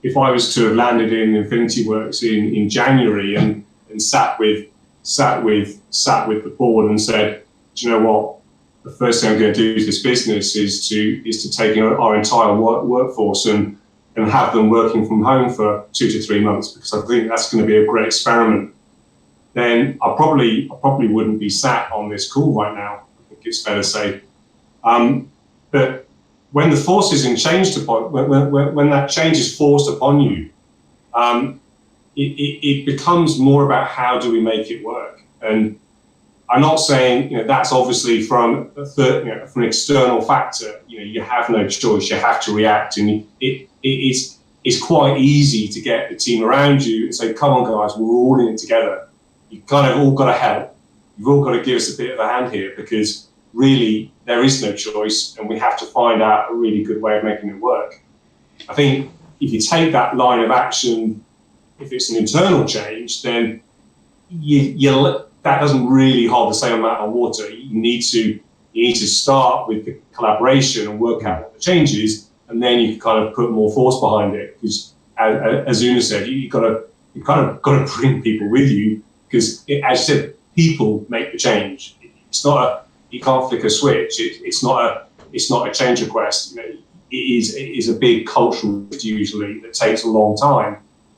if I was to have landed in Infinity Works in January and sat with the board and said, do you know what, the first thing I'm going to do with this business is to take our entire workforce and have them working from home for 2 to 3 months, because I think that's going to be a great experiment, then I probably wouldn't be sat on this call right now. I think it's fair to say. But when the force is changed upon, when that change is forced upon you, it becomes more about how do we make it work. And I'm not saying that's obviously from from an external factor. You have no choice; you have to react, and it's quite easy to get the team around you and say, "Come on, guys, we're all in it together. You kind of all got to help. You've all got to give us a bit of a hand here, because really there is no choice, and we have to find out a really good way of making it work." I think if you take that line of action, if it's an internal change, then that doesn't really hold the same amount of water. You need to start with the collaboration and work out what the change is, and then you can kind of put more force behind it. Because as Una said, you kind of got to bring people with you, because as you said, people make the change. It's not you can't flick a switch. It's not a change request. It is a big cultural shift usually that takes a long time.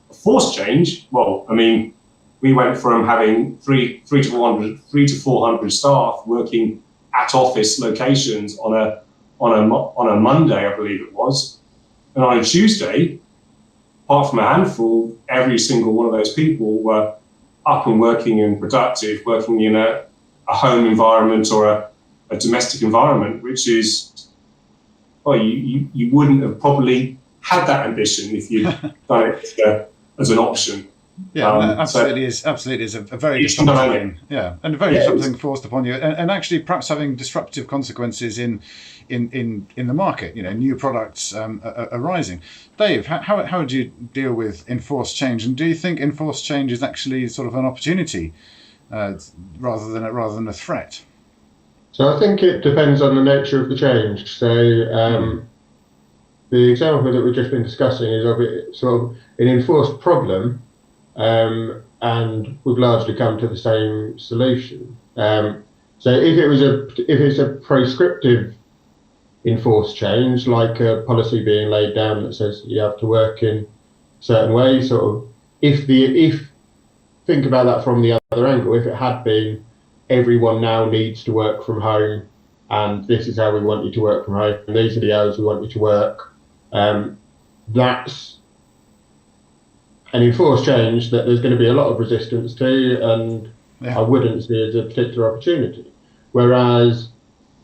A forced change, well, I mean, we went from having 300 to 400 staff working at office locations on a Monday, I believe it was, and on a Tuesday, apart from a handful, every single one of those people were up and working and productive, working in a home environment or a domestic environment, which is, well, you wouldn't have probably had that ambition if you'd done it as an option. Yeah, absolutely is a very disruptive thing. Yeah, and a very disruptive thing forced upon you, and actually perhaps having disruptive consequences in the market. New products arising. Dave, how would you deal with enforced change, and do you think enforced change is actually sort of an opportunity rather than a threat? So I think it depends on the nature of the change. So the example that we've just been discussing is of it sort of an enforced problem. And we've largely come to the same solution. So if it's a prescriptive enforced change, like a policy being laid down that says you have to work in certain ways, sort of, if think about that from the other angle, if it had been everyone now needs to work from home, and this is how we want you to work from home, and these are the hours we want you to work, that's an enforced change that there's going to be a lot of resistance to, and I wouldn't see it as a particular opportunity. Whereas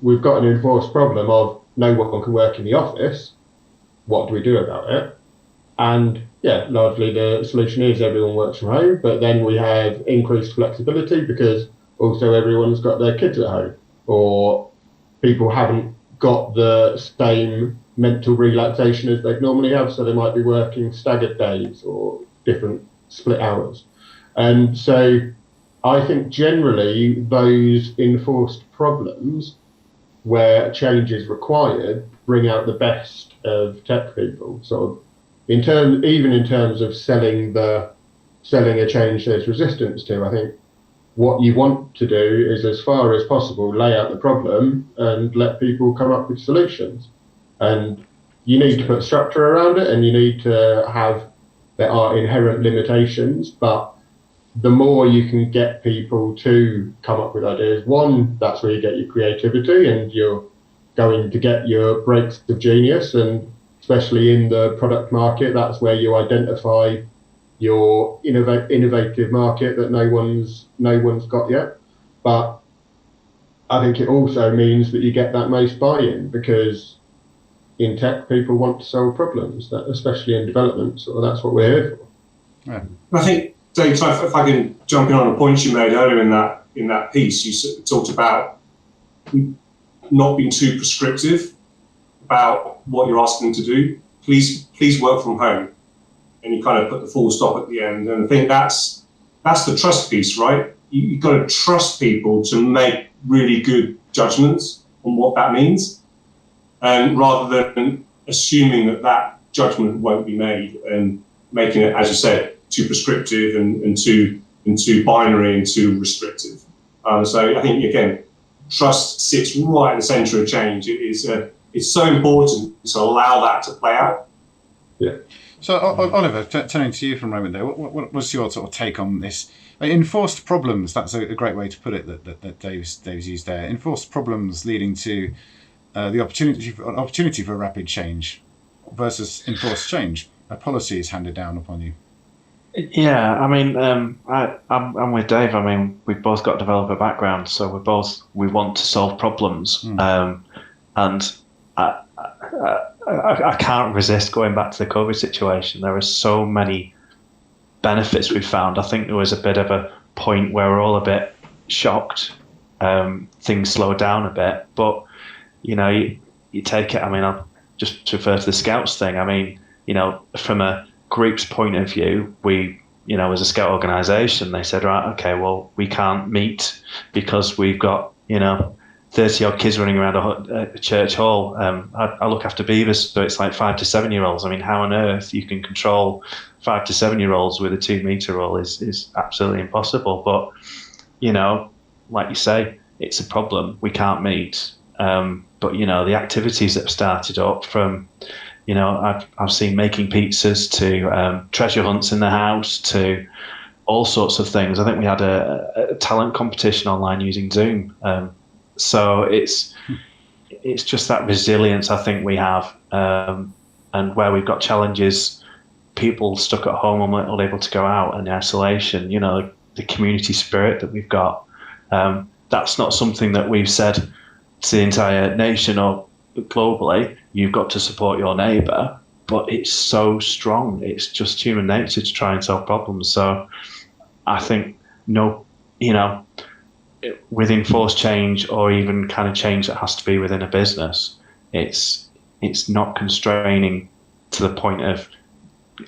we've got an enforced problem of no one can work in the office. What do we do about it? And largely the solution is everyone works from home, but then we have increased flexibility because also everyone's got their kids at home, or people haven't got the same mental relaxation as they'd normally have, so they might be working staggered days or different split hours. And so I think generally those enforced problems where change is required bring out the best of tech people. Sort of even in terms of selling a change there's resistance to, I think what you want to do is, as far as possible, lay out the problem and let people come up with solutions. And you need to put structure around it, and you need to have, there are inherent limitations, but the more you can get people to come up with ideas, one, that's where you get your creativity and you're going to get your breaks of genius, and especially in the product market, that's where you identify your innovative market that no one's got yet. But I think it also means that you get that most buy-in, because in tech, people want to solve problems, especially in development. So that's what we're here for. Yeah. I think, Dave, if I can jump in on a point you made earlier in that piece, you talked about not being too prescriptive about what you're asking them to do. Please work from home, and you kind of put the full stop at the end. And I think that's the trust piece, right? You've got to trust people to make really good judgments on what that means. And rather than assuming that judgment won't be made and making it, as you said, too prescriptive and too binary and too restrictive. So I think, again, trust sits right at the centre of change. It's so important to allow that to play out. Yeah. So, Oliver, turning to you for a moment there, what's your sort of take on this? Enforced problems, that's a great way to put it that Dave's used there. Enforced problems leading to the opportunity for rapid change versus enforced change. A policy is handed down upon you. Yeah, I mean, I'm with Dave. I mean, we've both got developer background, so we want to solve problems, and I can't resist going back to the COVID situation. There are so many benefits we've found. I think there was a bit of a point where we're all a bit shocked. Things slowed down a bit, but you take it. I mean, I'll just refer to the Scouts thing. I mean, from a group's point of view, we, as a Scout organisation, they said, right, okay, well, we can't meet because we've got, 30 odd kids running around a church hall. I look after beavers, so it's like 5 to 7 year olds. I mean, how on earth you can control 5 to 7 year olds with a 2 metre rule is absolutely impossible. But, like you say, it's a problem. We can't meet. But, the activities that have started up from, I've seen making pizzas to treasure hunts in the house to all sorts of things. I think we had a talent competition online using Zoom. So it's just that resilience I think we have, and where we've got challenges, people stuck at home and not able to go out, and the isolation, the community spirit that we've got. That's not something that we've said to the entire nation or globally. You've got to support your neighbour, but it's so strong. It's just human nature to try and solve problems. So I think with enforced change, or even kind of change that has to be within a business, it's not constraining to the point of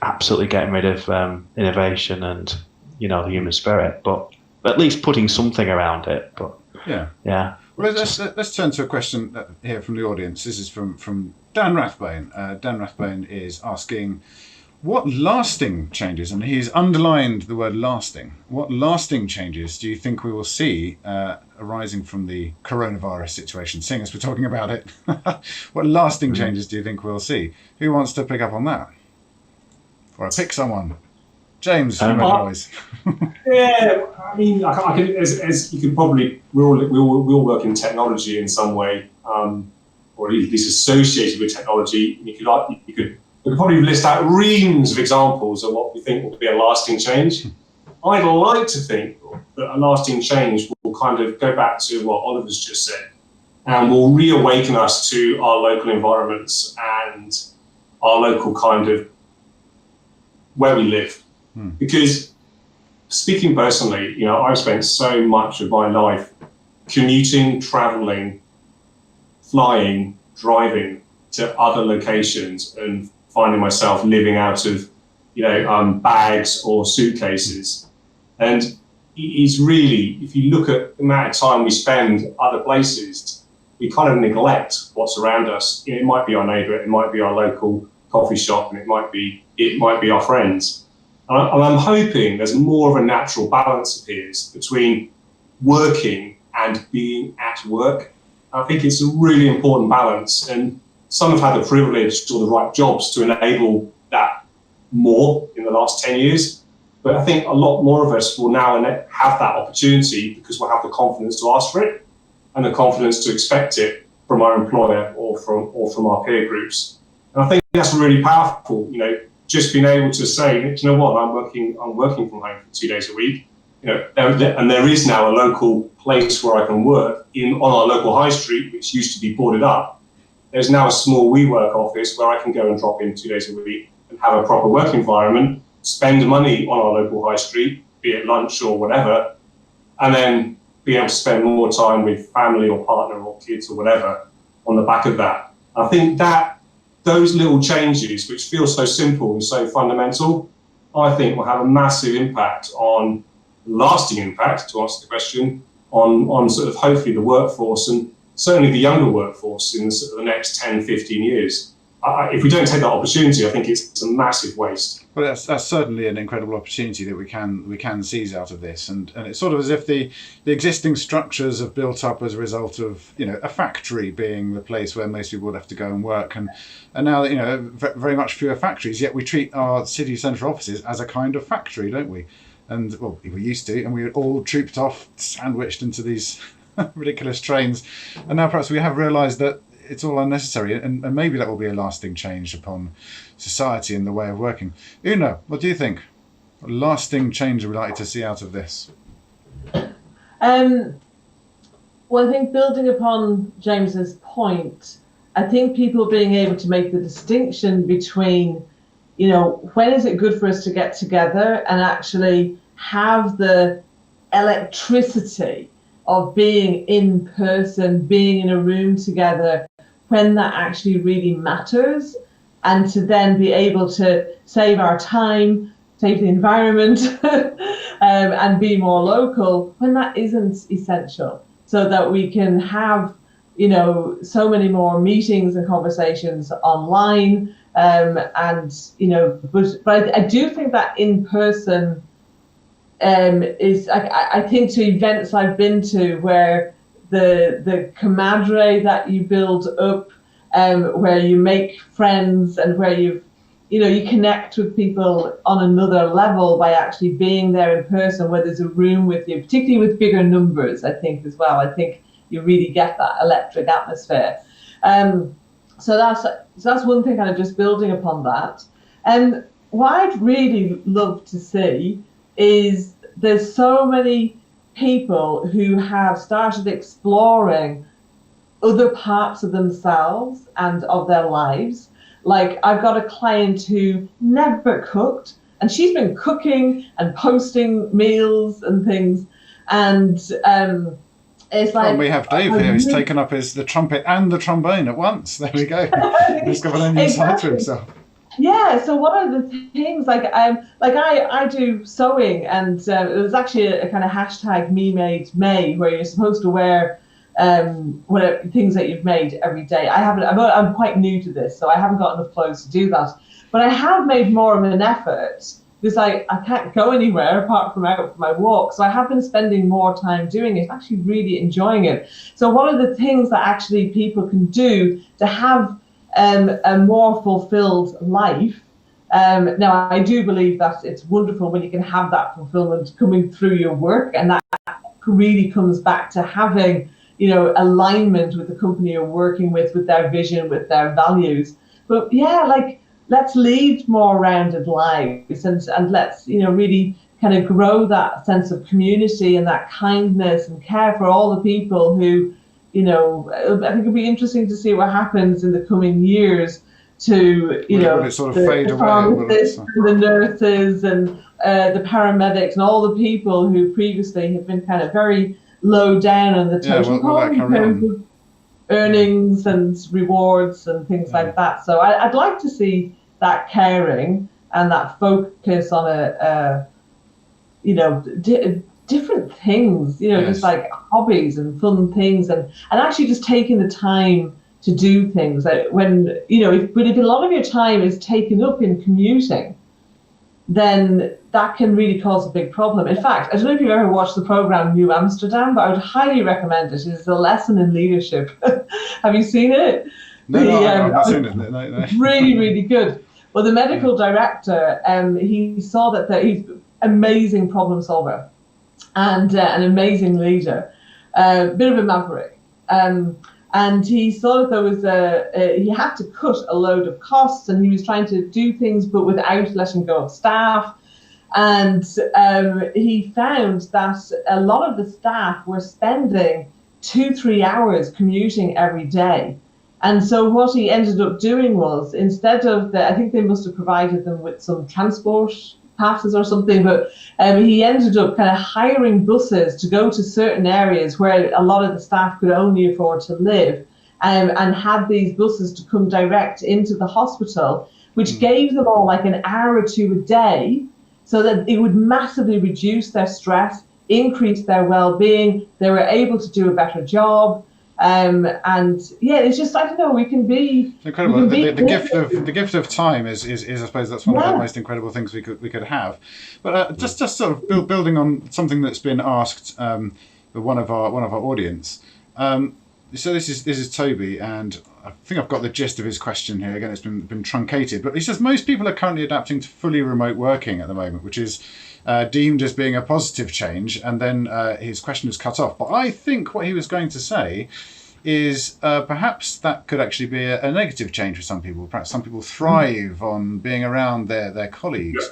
absolutely getting rid of innovation and the human spirit, but at least putting something around it. But yeah. Well, let's turn to a question here from the audience. This is from Dan Rathbone. Dan Rathbone is asking, what lasting changes, and he's underlined the word lasting, what lasting changes do you think we will see arising from the coronavirus situation, seeing as we're talking about it? What lasting changes do you think we'll see? Who wants to pick up on that? Or I pick someone. James, you make noise. Yeah, I mean, I can, as you can probably, we all work in technology in some way, or at least associated with technology. You could probably list out reams of examples of what we think will be a lasting change. I'd like to think that a lasting change will kind of go back to what Oliver's just said, and will reawaken us to our local environments and our local kind of where we live. Because speaking personally, I've spent so much of my life commuting, traveling, flying, driving to other locations and finding myself living out of, bags or suitcases. And it's really, if you look at the amount of time we spend other places, we kind of neglect what's around us. It might be our neighbour, it might be our local coffee shop, and it might be our friends. And I'm hoping there's more of a natural balance appears between working and being at work. I think it's a really important balance, and some have had the privilege or the right jobs to enable that more in the last 10 years. But I think a lot more of us will now have that opportunity because we'll have the confidence to ask for it and the confidence to expect it from our employer or from our peer groups. And I think that's really powerful, just being able to say, I'm working from home for 2 days a week, and there is now a local place where I can work on our local high street, which used to be boarded up. There's now a small WeWork office where I can go and drop in 2 days a week and have a proper work environment, spend money on our local high street, be it lunch or whatever, and then be able to spend more time with family or partner or kids or whatever on the back of that. I think that those little changes, which feel so simple and so fundamental, I think will have a massive lasting impact, to answer the question, on sort of hopefully the workforce and certainly the younger workforce in sort of the next 10, 15 years. If we don't take that opportunity, I think it's a massive waste. Well, that's certainly an incredible opportunity that we can seize out of this, and it's sort of as if the existing structures have built up as a result of a factory being the place where most people would have to go and work, and now very much fewer factories. Yet we treat our city centre offices as a kind of factory, don't we? And well, we used to, and we were all trooped off, sandwiched into these ridiculous trains, and now perhaps we have realised that it's all unnecessary, and maybe that will be a lasting change upon society and the way of working. Una, what do you think? What lasting change are we likely to see out of this? Well, I think building upon James's point, I think people being able to make the distinction between, when is it good for us to get together and actually have the electricity of being in person, being in a room together, when that actually really matters, and to then be able to save our time, save the environment, and be more local when that isn't essential, so that we can have, so many more meetings and conversations online. But I do think that in person is, I think, to events I've been to where the camaraderie that you build up, where you make friends and where you connect with people on another level by actually being there in person, where there's a room with you, particularly with bigger numbers, I think as well. I think you really get that electric atmosphere. So that's one thing, kind of just building upon that. And what I'd really love to see is there's so many people who have started exploring other parts of themselves and of their lives. Like, I've got a client who never cooked, and she's been cooking and posting meals and things. And it's like, well, we have Dave here. He's taken up the trumpet and the trombone at once. There we go. He's got an new side to himself. Yeah. So one of the things, I do sewing, and it was actually a kind of hashtag Me Made May, where you're supposed to wear whatever things that you've made every day. I'm quite new to this, so I haven't got enough clothes to do that. But I have made more of an effort, because I can't go anywhere apart from out for my walk. So I have been spending more time doing it, actually really enjoying it. So one of the things that actually people can do to have a more fulfilled life. Now, I do believe that it's wonderful when you can have that fulfillment coming through your work, and that really comes back to having, alignment with the company you're working with their vision, with their values. But yeah, let's lead more rounded lives, and let's, really kind of grow that sense of community and that kindness and care for all the people who, I think it'll be interesting to see what happens in the coming years to, will it sort of fade away? Pharmacists and the nurses and the paramedics and all the people who previously have been kind of very low down on the totem pole in terms of earnings and rewards and things like that. So I'd like to see that caring and that focus on different things, just like hobbies and fun things, and actually just taking the time to do things. If a lot of your time is taken up in commuting, then that can really cause a big problem. In fact, I don't know if you've ever watched the program New Amsterdam, but I would highly recommend it. It's a lesson in leadership. Have you seen it? No, I've not seen it. No. Really, really good. Well, the medical director, he saw that he's an amazing problem solver and an amazing leader, bit of a maverick. And he saw that there was he had to cut a load of costs, and he was trying to do things but without letting go of staff. And he found that a lot of the staff were spending 2-3 hours commuting every day. And so what he ended up doing was, instead of I think they must have provided them with some transport passes or something, but he ended up kind of hiring buses to go to certain areas where a lot of the staff could only afford to live, and had these buses to come direct into the hospital, which gave them all like an hour or two a day, so that it would massively reduce their stress, increase their well-being. They were able to do a better job. And yeah, it's just, I don't know, we can be incredible. The gift of time is I suppose that's one of the most incredible things we could have. But just sort of building on something that's been asked by one of our audience. So this is Toby, and I think I've got the gist of his question here. Again, it's been truncated, but he says most people are currently adapting to fully remote working at the moment, which is deemed as being a positive change, and then his question is cut off. But I think what he was going to say is perhaps that could actually be a negative change for some people. Perhaps some people thrive on being around their colleagues.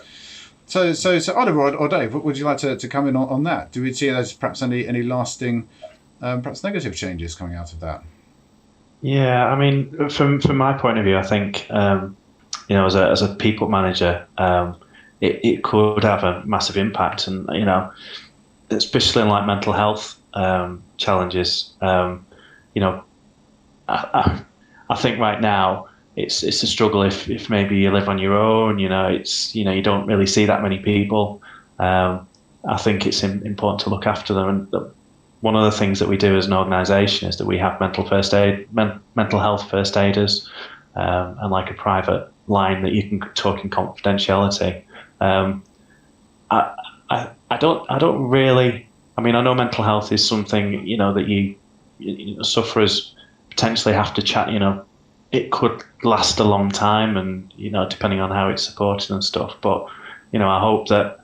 So Oliver or Dave, would you like to come in on that? Do we see there's perhaps any lasting, perhaps negative changes coming out of that? Yeah, I mean, from my point of view, I think as a people manager, it could have a massive impact, and especially in like mental health challenges. I think right now it's a struggle if maybe you live on your own. It's you don't really see that many people. I think it's important to look after them, and one of the things that we do as an organisation is that we have mental health first aiders, and like a private line that you can talk in confidentiality. I don't really. I mean, I know mental health is something that you sufferers potentially have to chat. It could last a long time, and depending on how it's supported and stuff. But I hope that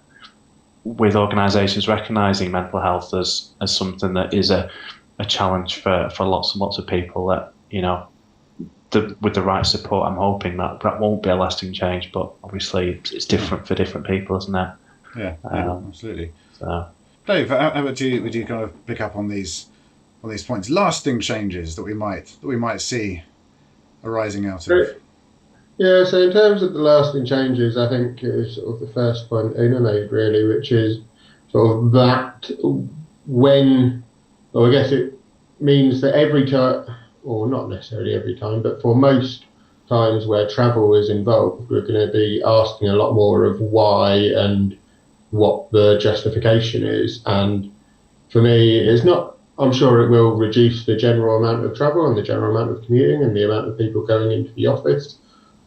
with organisations recognising mental health as something that is a challenge for lots and lots of people, that with the right support, I'm hoping that won't be a lasting change. But obviously, it's different for different people, isn't it? Yeah, absolutely. So. Dave, how would you kind of pick up on these points? Lasting changes that we might see arising out of. Yeah, so in terms of the lasting changes, I think is sort of the first point Una made really, which is sort of that I guess it means that every time, or not necessarily every time, but for most times where travel is involved, we're going to be asking a lot more of why and what the justification is. And for me, it's not, I'm sure it will reduce the general amount of travel and the general amount of commuting and the amount of people going into the office.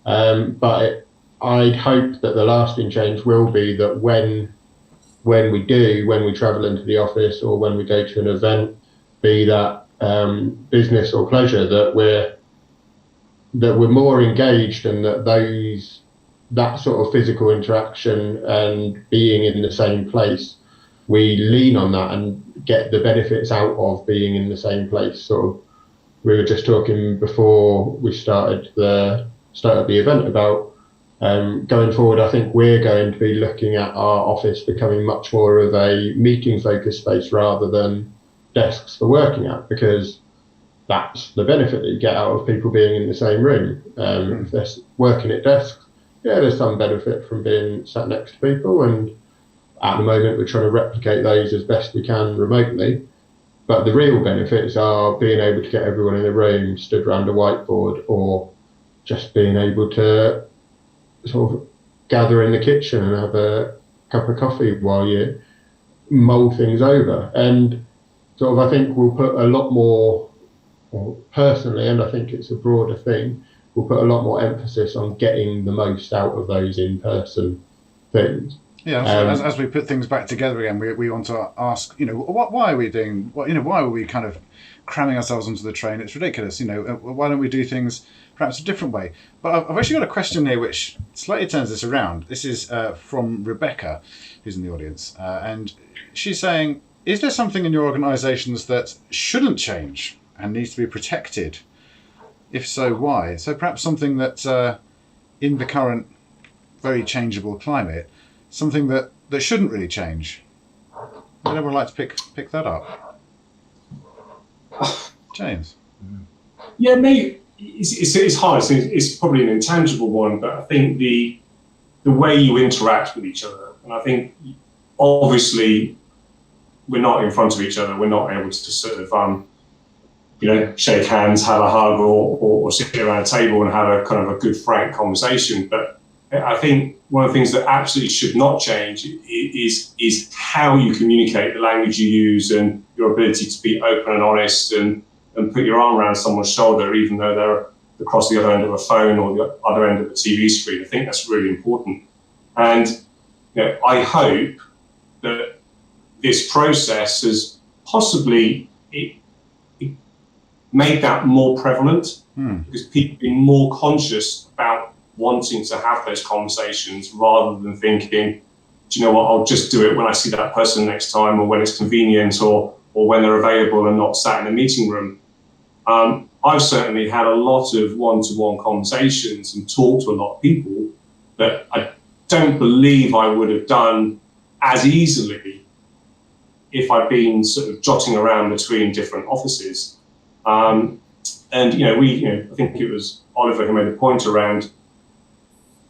But I'd hope that the lasting change will be that when we travel into the office or when we go to an event, be that business or pleasure, that we're more engaged, and that sort of physical interaction and being in the same place, we lean on that and get the benefits out of being in the same place. So we were just talking before we started the event about going forward. I think we're going to be looking at our office becoming much more of a meeting focused space rather than desks for working at, because that's the benefit that you get out of people being in the same room. If they're working at desks, there's some benefit from being sat next to people, and at the moment we're trying to replicate those as best we can remotely. But the real benefits are being able to get everyone in a room stood around a whiteboard, or just being able to sort of gather in the kitchen and have a cup of coffee while you mull things over. And sort of I think we'll put a lot more, or personally, and I think it's a broader thing, we'll put a lot more emphasis on getting the most out of those in-person things. Yeah, as we put things back together again, we want to ask, why are we doing, why are we kind of cramming ourselves onto the train? It's ridiculous, why don't we do things perhaps a different way? But I've actually got a question here which slightly turns this around. This is from Rebecca, who's in the audience, and she's saying, is there something in your organisations that shouldn't change and needs to be protected? If so, why? So perhaps something that in the current very changeable climate, something that shouldn't really change. Would anyone like to pick that up? James? Yeah, maybe it's hard. It's probably an intangible one, but I think the way you interact with each other, and I think obviously we're not in front of each other. We're not able to sort of shake hands, have a hug, or sit around a table and have a kind of a good, frank conversation. But I think one of the things that absolutely should not change is how you communicate, the language you use, and your ability to be open and honest and put your arm around someone's shoulder, even though they're across the other end of a phone or the other end of a TV screen. I think that's really important. And I hope that this process has possibly made that more prevalent, because people have been more conscious about wanting to have those conversations rather than thinking, do you know what, I'll just do it when I see that person next time, or when it's convenient, or when they're available and not sat in a meeting room. I've certainly had a lot of one-to-one conversations and talked to a lot of people that don't believe I would have done as easily if I'd been sort of jotting around between different offices. And I think it was Oliver who made a point around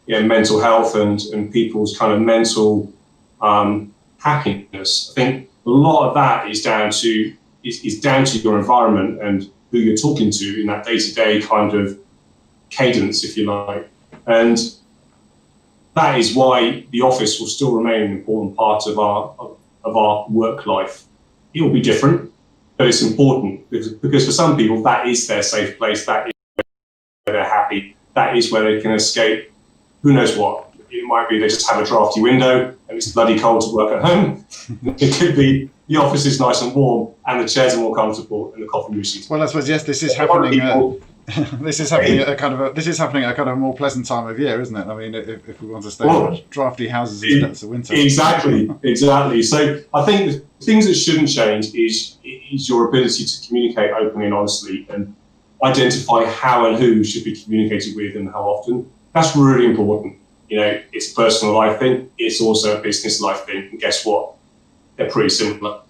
mental health and people's kind of mental happiness. I think a lot of that is down to your environment and who you're talking to in that day-to-day kind of cadence, if you like. And that is why the office will still remain an important part of our work life. It will be different, but it's important because for some people that is their safe place, that is where they're happy, that is where they can escape who knows what. It might be they just have a drafty window and it's bloody cold to work at home. It could be the office is nice and warm and the chairs are more comfortable and the coffee machine. Well, I suppose yes, this is happening. This is happening at a kind of more pleasant time of year, isn't it? I mean, if we want to stay in drafty houses in the depths of winter. Exactly. So I think the things that shouldn't change is your ability to communicate openly and honestly and identify how and who should be communicated with and how often. That's really important. It's a personal life thing. It's also a business life thing. And guess what? They're pretty similar.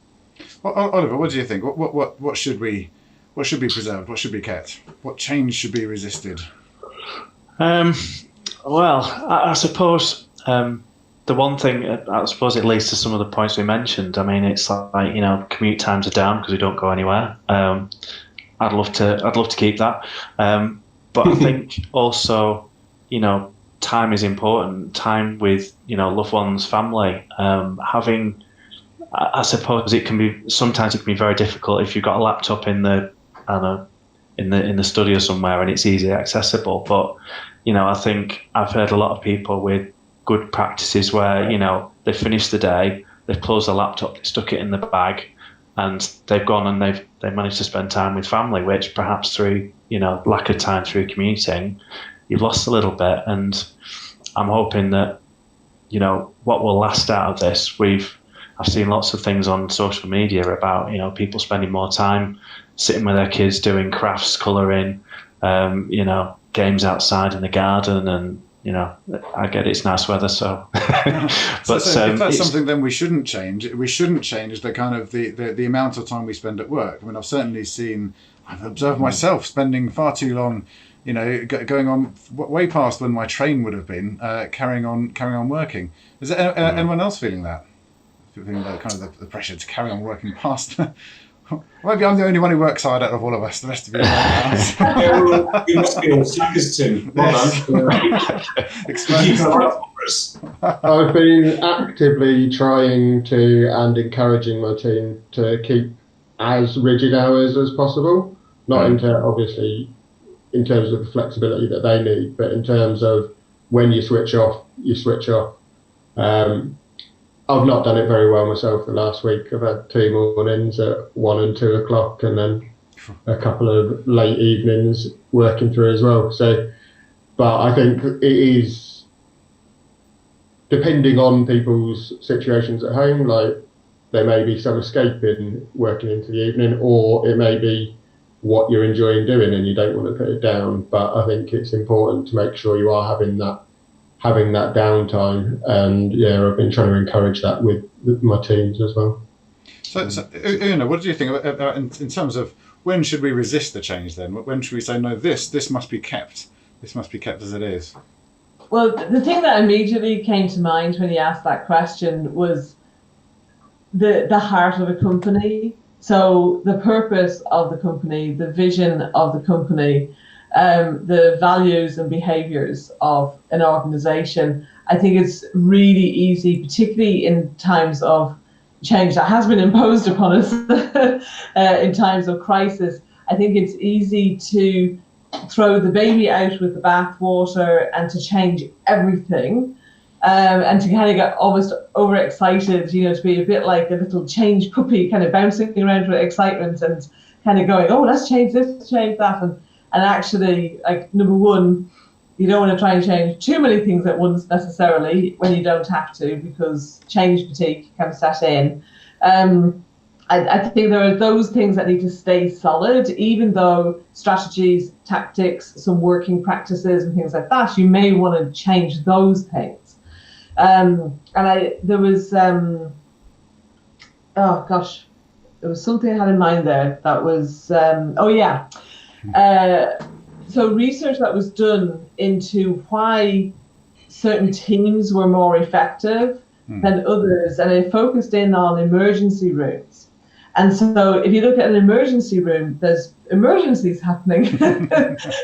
Well, Oliver, what do you think? What should be preserved? What should be kept? What change should be resisted? Well, I suppose the one thing, I suppose it leads to some of the points we mentioned. I mean, it's like commute times are down because we don't go anywhere. I'd love to keep that, but I think also time is important. Time with loved ones, family. I suppose sometimes it can be very difficult if you've got a laptop in the studio somewhere and it's easily accessible. But I think I've heard a lot of people with good practices where they've finished the day, they've closed the laptop, they stuck it in the bag, and they've gone and they've managed to spend time with family, which perhaps through lack of time through commuting, you've lost a little bit. And I'm hoping that what will last out of this. I've seen lots of things on social media about people spending more time sitting with their kids doing crafts, colouring, games outside in the garden, and I get it's nice weather, so. But so if that's something, then we shouldn't change. We shouldn't change the kind of the amount of time we spend at work. I mean, I've observed myself spending far too long, going on way past when my train would have been, carrying on working. Is there anyone else feeling that? Feeling the kind of the pressure to carry on working past? Maybe I'm the only one who works hard out of all of us. The rest of you are you must be all suckers, Tim. Well done. I've been actively trying to and encouraging my team to keep as rigid hours as possible. Not obviously in terms of the flexibility that they need, but in terms of when you switch off, you switch off. I've not done it very well myself the last week. I've had 2 mornings at 1 and 2 o'clock, and then a couple of late evenings working through as well. So, but I think it is depending on people's situations at home. Like there may be some escape in working into the evening, or it may be what you're enjoying doing and you don't want to put it down. But I think it's important to make sure you are having that downtime, and I've been trying to encourage that with my teams as well. So Una, what do you think about in terms of when should we resist the change then? When should we say, no, this must be kept, this must be kept as it is? Well, the thing that immediately came to mind when you asked that question was the heart of a company. So the purpose of the company, the vision of the company, the values and behaviours of an organisation. I think it's really easy, particularly in times of change that has been imposed upon us in times of crisis. I think it's easy to throw the baby out with the bathwater and to change everything, and to kind of get almost overexcited, to be a bit like a little change puppy, kind of bouncing around with excitement and kind of going, oh, let's change this, change that. And actually, like, number one, you don't want to try and change too many things at once necessarily when you don't have to, because change fatigue can set in. I think there are those things that need to stay solid, even though strategies, tactics, some working practices and things like that, you may want to change those things. There was oh gosh, there was something I had in mind there that was so research that was done into why certain teams were more effective than others, and it focused in on emergency rooms. And so if you look at an emergency room, there's emergencies happening.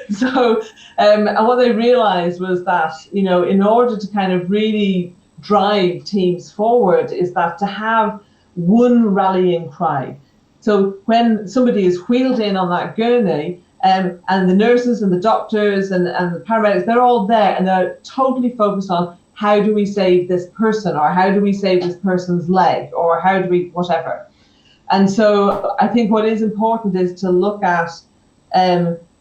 So and what they realized was that, in order to kind of really drive teams forward, is that to have one rallying cry. So when somebody is wheeled in on that gurney, and the nurses and the doctors and the paramedics, they're all there, and they're totally focused on how do we save this person, or how do we save this person's leg, or how do we whatever. And so I think what is important is to look at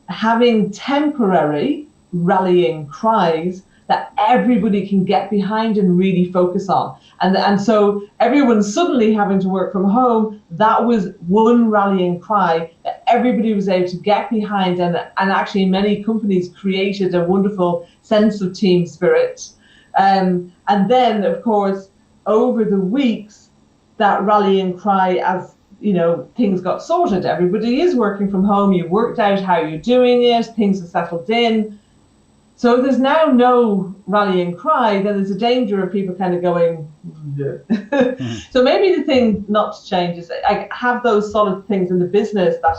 having temporary rallying cries that everybody can get behind and really focus on. And so everyone suddenly having to work from home, that was one rallying cry that everybody was able to get behind, and actually many companies created a wonderful sense of team spirit. And then, of course, over the weeks, that rallying cry, as things got sorted, everybody is working from home, you worked out how you're doing it, things are settled in. So if there's now no rallying cry, then there's a danger of people kind of going, So maybe the thing not to change is I have those solid things in the business that,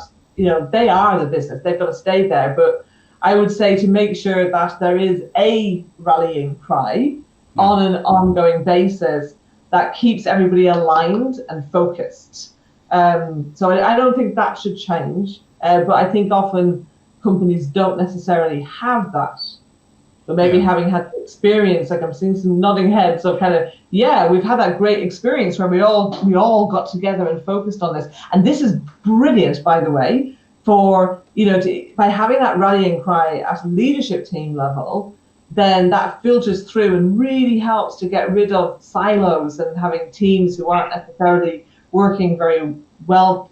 they are the business, they've got to stay there. But I would say to make sure that there is a rallying cry on an ongoing basis that keeps everybody aligned and focused. So I don't think that should change, but I think often companies don't necessarily have that. But maybe having had the experience, like I'm seeing some nodding heads, so kind of, we've had that great experience where we all got together and focused on this. And this is brilliant, by the way, for, by having that rallying cry at a leadership team level, then that filters through and really helps to get rid of silos and having teams who aren't necessarily working very well,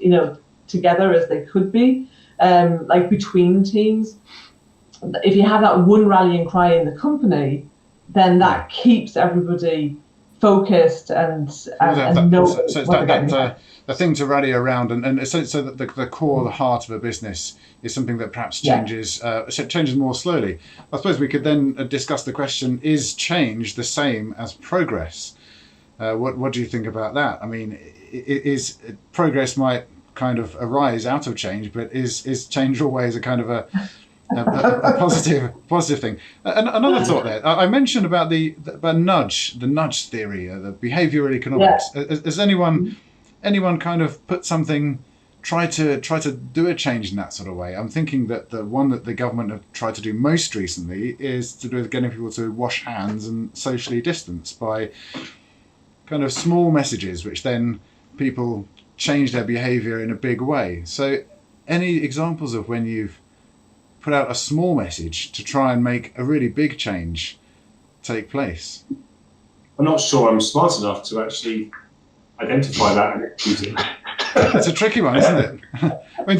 together as they could be, like between teams. If you have that one rallying cry in the company, then that keeps everybody focused and knows. So it's that the thing to rally around, and so that the core, the heart of a business is something that perhaps changes more slowly. I suppose we could then discuss the question: is change the same as progress? What do you think about that? I mean, is progress might kind of arise out of change, but is change always a kind of a positive thing? Another thought there. I mentioned about the nudge theory, the behavioral economics. Has anyone kind of put something, try to do a change in that sort of way? I'm thinking that the one that the government have tried to do most recently is to do with getting people to wash hands and socially distance by kind of small messages, which then people change their behavior in a big way. So any examples of when you've put out a small message to try and make a really big change take place? I'm not sure I'm smart enough to actually identify that and use it. That's a tricky one, isn't it? I mean,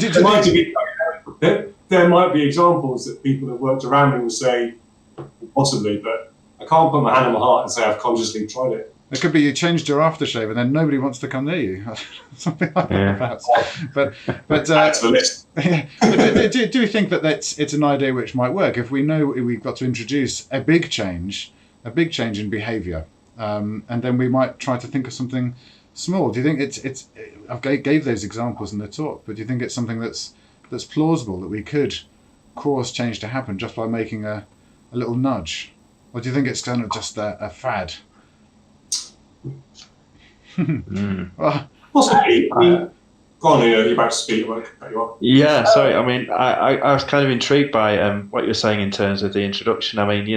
there might be examples that people that worked around me will say, possibly, but I can't put my hand on my heart and say I've consciously tried it. It could be you changed your aftershave and then nobody wants to come near you, something like that, perhaps. But that's the list. Do you think that it's an idea which might work if we know we've got to introduce a big change in behaviour, and then we might try to think of something small? Do you think it's? I gave those examples in the talk, but do you think it's something that's plausible that we could cause change to happen just by making a little nudge, or do you think it's kind of just a fad? Well, possibly. Go on, you're about to speak. I won't cut you off. Yeah, sorry. I mean, I was kind of intrigued by what you're saying in terms of the introduction. I mean,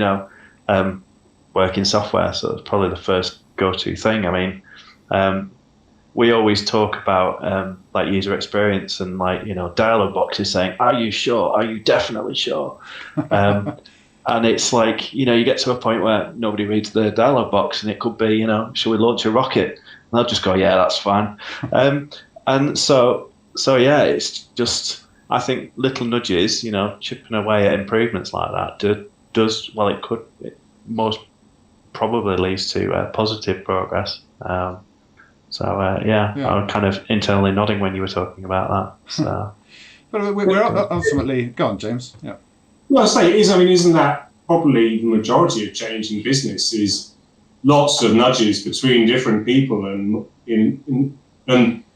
work in software, so it's probably the first go-to thing. I mean, we always talk about like user experience and dialog boxes saying, "Are you sure? Are you definitely sure?" And it's like, you get to a point where nobody reads the dialog box, and it could be, shall we launch a rocket? And they'll just go, yeah, that's fine. And so yeah, it's just, I think little nudges, chipping away at improvements like that most probably leads to positive progress. I'm kind of internally nodding when you were talking about that. So. But we're ultimately... Go on, James. Yeah. Well, I say it is. I mean, isn't that probably the majority of change in business is lots of nudges between different people, and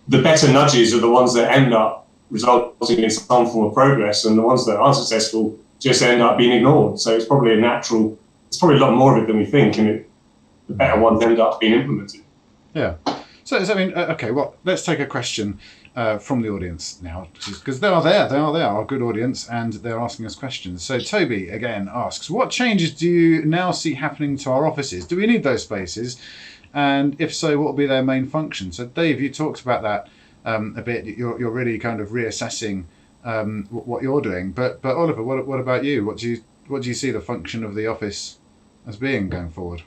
the better nudges are the ones that end up resulting in some form of progress, and the ones that aren't successful just end up being ignored. So it's probably it's probably a lot more of it than we think, and the better ones end up being implemented. Yeah. So I mean, okay, well, let's take a question from the audience now, because they are our good audience, and they're asking us questions. So Toby again asks, what changes do you now see happening to our offices? Do we need those spaces? And if so, what will be their main function? So Dave, you talked about that a bit. You're really kind of reassessing what you're doing. But Oliver, what about you? What do you see the function of the office as being going forward?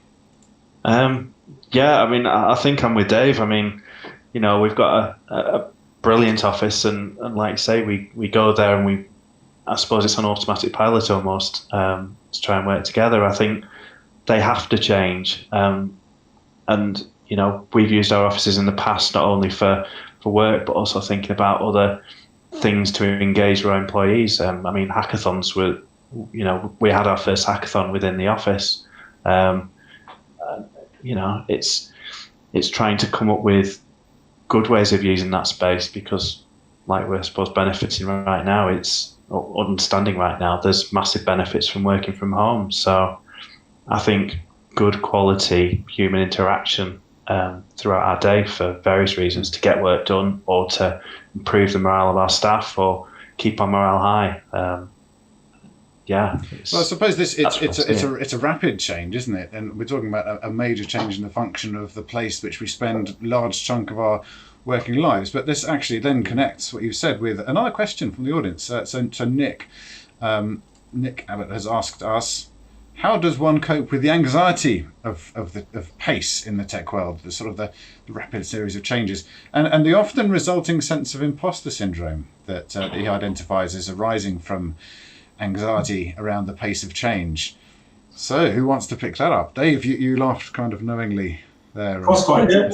Yeah, I mean, I think I'm with Dave. I mean, we've got a brilliant office, and like you say, we go there and I suppose it's an automatic pilot almost to try and work together. I think they have to change. And, we've used our offices in the past, not only for work, but also thinking about other things to engage our employees. I mean, hackathons were, we had our first hackathon within the office. It's trying to come up with good ways of using that space, because like we're supposed benefiting right now, understanding right now, there's massive benefits from working from home. So I think good quality human interaction throughout our day for various reasons, to get work done or to improve the morale of our staff or keep our morale high. Well, I suppose it's a rapid change, isn't it? And we're talking about a major change in the function of the place which we spend a large chunk of our working lives. But this actually then connects what you've said with another question from the audience. So Nick Abbott has asked us, how does one cope with the anxiety of pace in the tech world, the sort of the rapid series of changes, and the often resulting sense of imposter syndrome that he identifies as arising from anxiety around the pace of change? So who wants to pick that up? Dave, you laughed kind of knowingly there. Quite, yeah.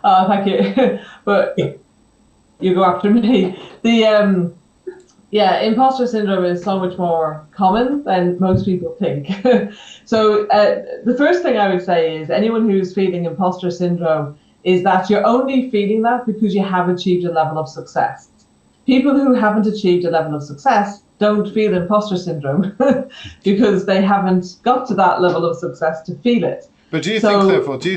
Oh, thank you. But you go after me. The imposter syndrome is so much more common than most people think. So the first thing I would say is anyone who's feeling imposter syndrome is that you're only feeling that because you have achieved a level of success. People who haven't achieved a level of success don't feel imposter syndrome because they haven't got to that level of success to feel it. But do you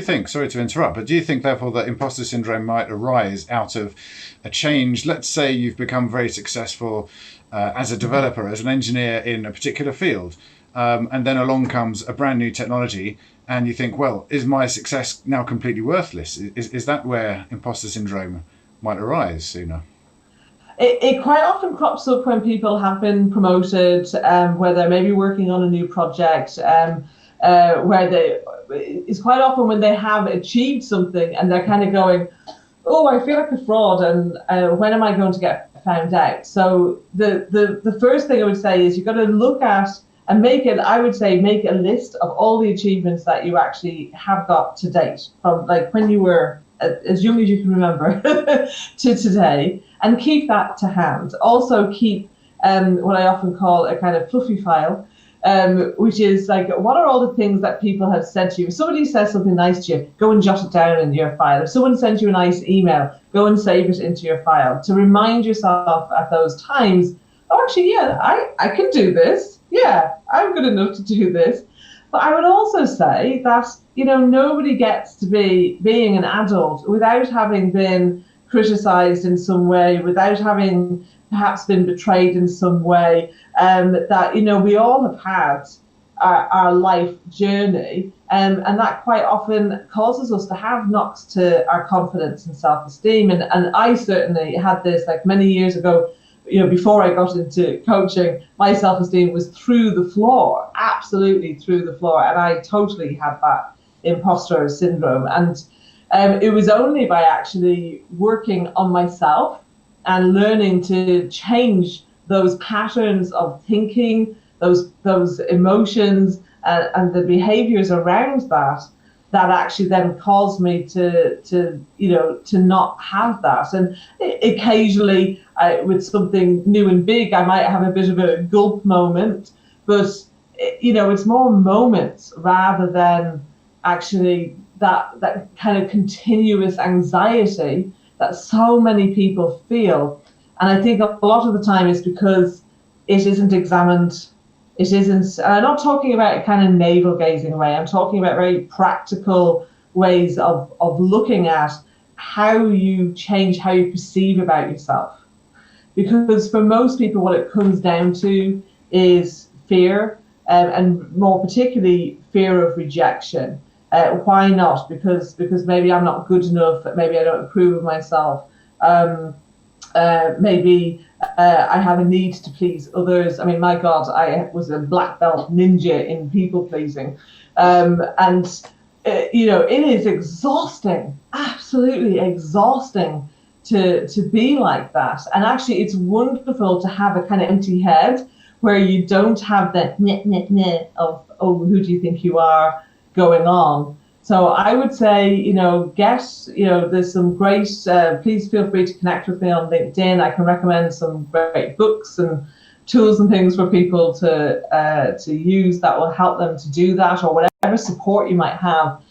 think, sorry to interrupt, but do you think therefore that imposter syndrome might arise out of a change? Let's say you've become very successful as a developer, as an engineer in a particular field, and then along comes a brand new technology, and you think, well, is my success now completely worthless? Is that where imposter syndrome might arise sooner? It quite often crops up when people have been promoted, where they're maybe working on a new project, it's quite often when they have achieved something and they're kind of going, oh, I feel like a fraud, and when am I going to get found out? So the first thing I would say is you've got to look at and make a list of all the achievements that you actually have got to date, from like when you were as young as you can remember to today, and keep that to hand. Also keep what I often call a kind of fluffy file, which is like, what are all the things that people have said to you? If somebody says something nice to you, go and jot it down in your file. If someone sends you a nice email, go and save it into your file to remind yourself at those times, oh, actually, yeah, I can do this. Yeah, I'm good enough to do this. But I would also say that, nobody gets to be being an adult without having been criticized in some way, without having perhaps been betrayed in some way, that, we all have had our life journey, and that quite often causes us to have knocks to our confidence and self-esteem. And I certainly had this like many years ago, before I got into coaching, my self-esteem was through the floor, absolutely through the floor. And I totally had that imposter syndrome. And it was only by actually working on myself and learning to change those patterns of thinking, those emotions, and the behaviors around that actually then caused me to not have that. And occasionally, with something new and big, I might have a bit of a gulp moment, but it's more moments rather than actually that kind of continuous anxiety that so many people feel. And I think a lot of the time is because it isn't examined. It isn't, I'm not talking about kind of navel gazing away. I'm talking about very practical ways of looking at how you change how you perceive about yourself. Because for most people, what it comes down to is fear, and more particularly fear of rejection. Why not? Because maybe I'm not good enough, maybe I don't approve of myself. Maybe I have a need to please others. I mean, my God, I was a black belt ninja in people pleasing. It is exhausting, absolutely exhausting to be like that. And actually, it's wonderful to have a kind of empty head where you don't have the net of, oh, who do you think you are going on. So I would say, there's some great, please feel free to connect with me on LinkedIn. I can recommend some great books and tools and things for people to use that will help them to do that, or whatever support you might have,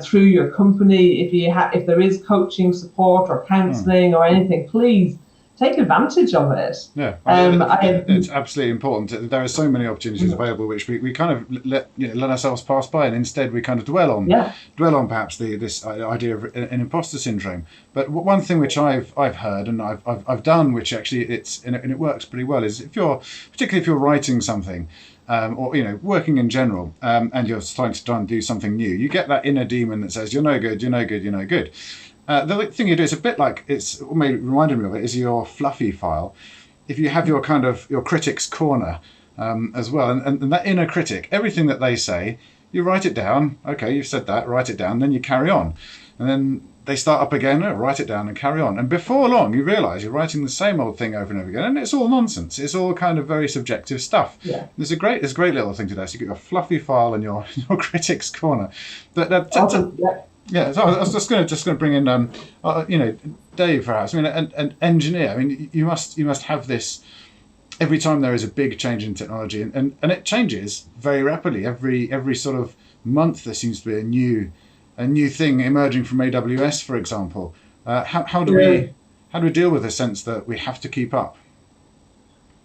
through your company. If there is coaching support or counseling or anything, please take advantage of it. Yeah, it's absolutely important. There are so many opportunities available which we kind of let ourselves pass by, and instead we kind of dwell on perhaps this idea of an imposter syndrome. But one thing which I've heard and I've done, which actually it works pretty well, is particularly if you're writing something. Or working in general, and you're starting to try and do something new, you get that inner demon that says you're no good, you're no good, you're no good. The thing you do is a bit like, what reminded me of it is your fluffy file. If you have your critic's corner as well, and that inner critic, everything that they say, you write it down. Okay, you've said that, write it down, then you carry on. And then they start up again, write it down and carry on. And before long, you realise you're writing the same old thing over and over again, and it's all nonsense. It's all kind of very subjective stuff. Yeah. There's a great little thing to do. So you get your fluffy file and your critic's corner. Yeah, so I was just going to bring in, Dave, perhaps. I mean, an engineer. I mean, you must have this every time there is a big change in technology, and it changes very rapidly. Every sort of month there seems to be a new thing emerging from AWS, for example. How do we deal with the sense that we have to keep up?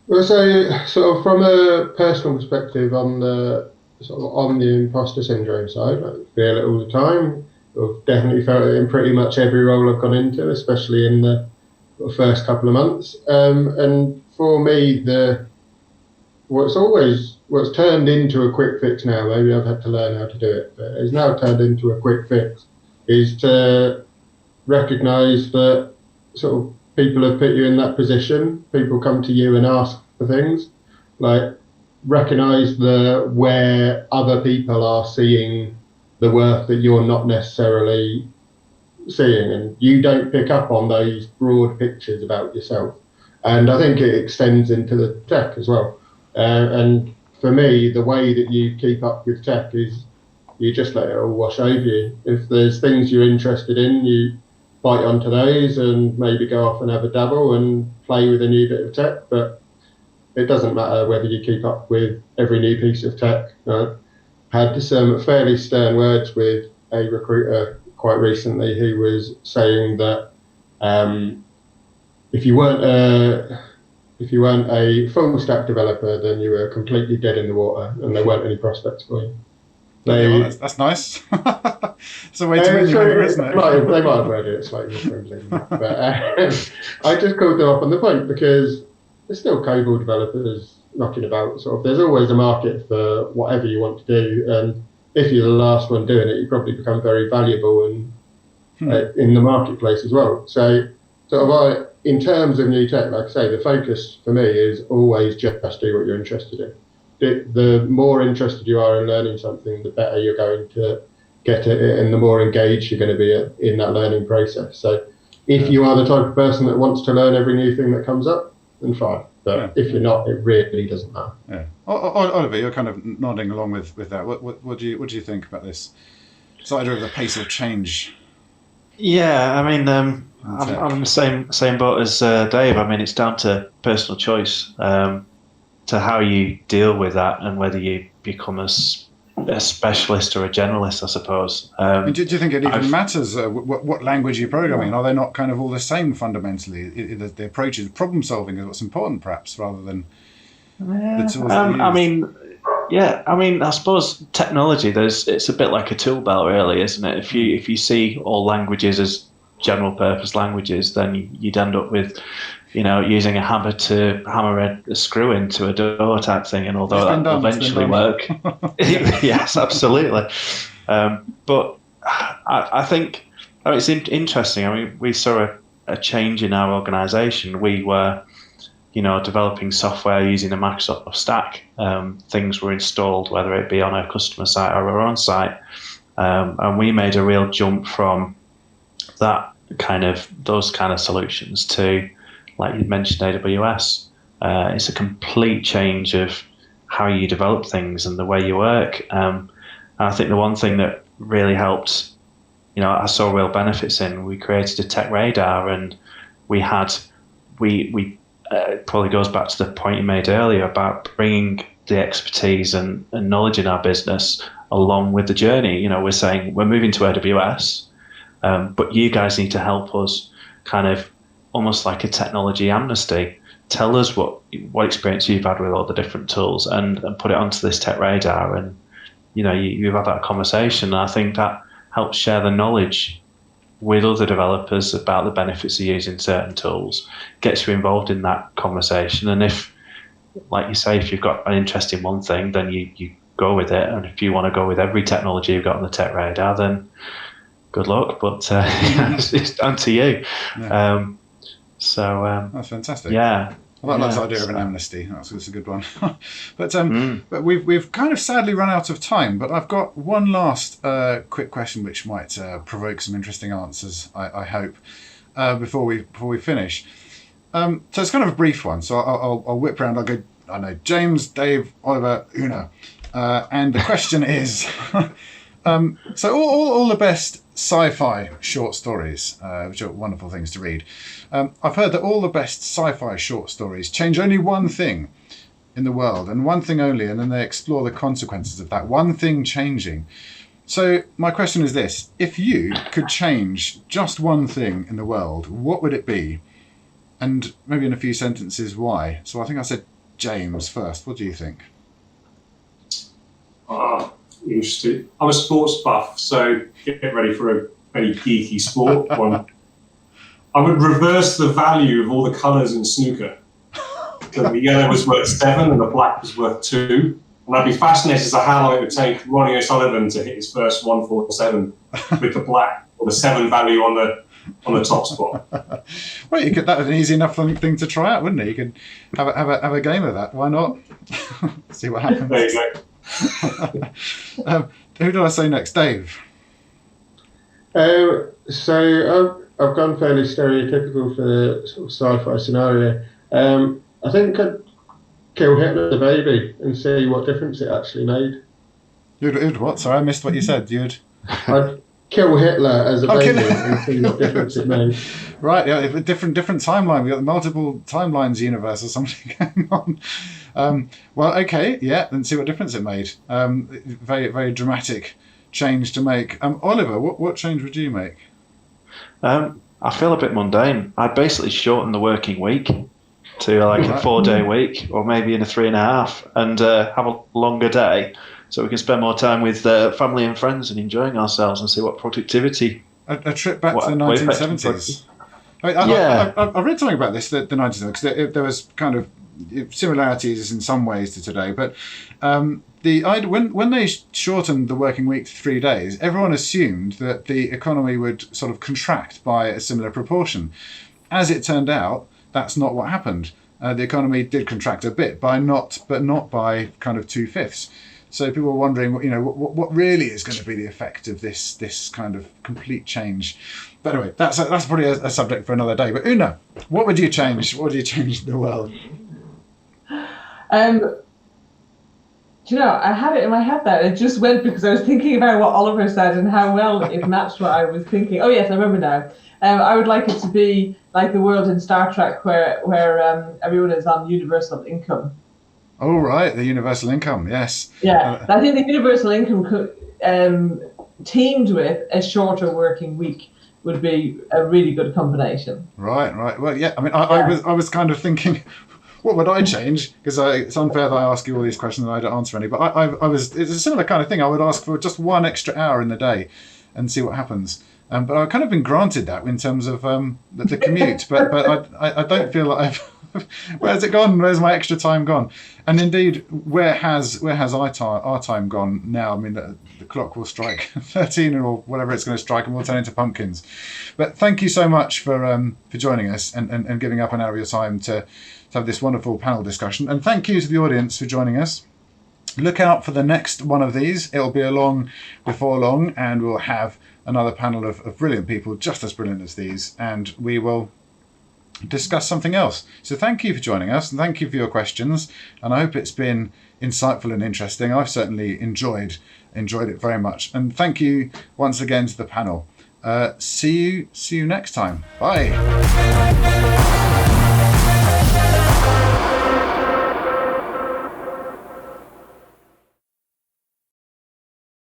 Well, so sort of from a personal perspective on the imposter syndrome side, I feel it all the time. I've definitely felt it in pretty much every role I've gone into, especially in the first couple of months. And for me, what's turned into a quick fix now, maybe I've had to learn how to do it, but it's now turned into a quick fix, is to recognise that sort of people have put you in that position. People come to you and ask for things. Like, recognise where other people are seeing the worth that you're not necessarily seeing, and you don't pick up on those broad pictures about yourself. And I think it extends into the tech as well. And for me, the way that you keep up with tech is you just let it all wash over you. If there's things you're interested in, you bite onto those and maybe go off and have a dabble and play with a new bit of tech. But it doesn't matter whether you keep up with every new piece of tech. Right? Had some fairly stern words with a recruiter quite recently who was saying that if you weren't a full stack developer, then you were completely dead in the water, and there weren't any prospects for you. That's nice. It's a way to win you over, isn't it? They might have worded it slightly more friendly, but I just called them up on the point because there's still COBOL developers knocking about. Sort of, there's always a market for whatever you want to do, and if you're the last one doing it, you probably become very valuable and in the marketplace as well. So, in terms of new tech, like I say, the focus for me is always just do what you're interested in. The more interested you are in learning something, the better you're going to get at it, and the more engaged you're going to be in that learning process. So, if you are the type of person that wants to learn every new thing that comes up, then fine. But if you're not, it really doesn't matter. Yeah. Oliver, you're kind of nodding along with that. What do you think about this? This idea of the pace of change. Yeah, I mean, I'm in the same boat as Dave. I mean, it's down to personal choice, to how you deal with that, and whether you become a specialist or a generalist, I suppose. And do you think it even matters what language you're programming? Are they not kind of all the same fundamentally? The approach is problem solving is what's important, perhaps, rather than the tools that you use. I mean, yeah, I mean, I suppose technology, it's a bit like a tool belt, really, isn't it? If you see all languages as general purpose languages, then you'd end up with, using a hammer to hammer a screw into a door type thing, and although that will eventually work, yes, absolutely. But I think it's interesting. I mean, we saw a change in our organisation. We were, developing software using the Microsoft stack. Things were installed, whether it be on a customer site or our own site, and we made a real jump from those kind of solutions to, like you mentioned, AWS. It's a complete change of how you develop things and the way you work. And I think the one thing that really helped, I saw real benefits in, we created a tech radar, and we it probably goes back to the point you made earlier about bringing the expertise and knowledge in our business along with the journey. We're saying we're moving to AWS, but you guys need to help us, kind of almost like a technology amnesty. Tell us what experience you've had with all the different tools, and put it onto this tech radar. And you've had that conversation. And I think that helps share the knowledge with other developers about the benefits of using certain tools, gets you involved in that conversation. And if, like you say, if you've got an interest in one thing, then you go with it. And if you want to go with every technology you've got on the tech radar, then good luck. But it's down to you. Yeah. That's fantastic. Yeah. I like that idea of an amnesty. That's a good one. But we've kind of sadly run out of time. But I've got one last quick question, which might provoke some interesting answers, I hope, before we finish. So it's kind of a brief one. So I'll whip around. I'll go. I know James, Dave, Oliver, Una, and the question is. So all the best sci-fi short stories, which are wonderful things to read. I've heard that all the best sci-fi short stories change only one thing in the world, and one thing only, and then they explore the consequences of that one thing changing. So my question is this: if you could change just one thing in the world, what would it be? And maybe in a few sentences, why? So I think I said James first. What do you think? Interesting. I'm a sports buff, so get ready for a very geeky sport one. I would reverse the value of all the colours in snooker. So the yellow was worth 7 and the black was worth 2. And I'd be fascinated as to how long it would take Ronnie O'Sullivan to hit his first 147 with the black or the 7 value on the top spot. Well, that was an easy enough thing to try out, wouldn't it? You could have a game of that. Why not? See what happens. There you go. Who did I say next? Dave? So I've gone fairly stereotypical for the sort of sci-fi scenario. I think I'd kill Hitler the baby and see what difference it actually made. You'd what? Sorry, I missed what you said. I'd kill Hitler as a baby and see what difference it made. Right, yeah, a different timeline. We've got the multiple timelines universe or something going on. Well, okay, yeah, then see what difference it made. Very, very dramatic change to make. Oliver, what change would you make? I feel a bit mundane. I'd basically shorten the working week to like a 4-day week, or maybe in a 3.5, and have a longer day, so we can spend more time with family and friends and enjoying ourselves, and see what productivity. A trip back to the 1970s. I read something about this, the 1970s, because there was kind of similarities in some ways to today, but when they shortened the working week to 3 days, everyone assumed that the economy would sort of contract by a similar proportion. As it turned out, that's not what happened. The economy did contract a bit, but not by kind of 2/5. So people were wondering, what really is going to be the effect of this kind of complete change. But anyway, that's probably a subject for another day. But Una, what would you change? What would you change in the world? Do you know, I had it in my head there. It just went because I was thinking about what Oliver said and how well it matched what I was thinking. Oh yes, I remember now. I would like it to be like the world in Star Trek, where everyone is on universal income. Oh right, the universal income. Yes. Yeah, I think the universal income teamed with a shorter working week would be a really good combination. Right. Well, yeah. I mean, I was kind of thinking, what would I change? Because it's unfair that I ask you all these questions and I don't answer any. But it's a similar kind of thing. I would ask for just 1 extra hour in the day, and see what happens. But I've kind of been granted that in terms of the commute. but I don't feel like I've. Where's it gone? Where's my extra time gone? And indeed, where has our time gone now? I mean, the clock will strike 13 or whatever it's going to strike, and we'll turn into pumpkins. But thank you so much for joining us and giving up an hour of your time to have this wonderful panel discussion. And thank you to the audience for joining us. Look out for the next one of these. It'll be along before long, and we'll have another panel of brilliant people, just as brilliant as these, and we will discuss something else. So thank you for joining us, and thank you for your questions, and I hope it's been insightful and interesting. I've certainly enjoyed it very much, and thank you once again to the panel. See you next time. Bye.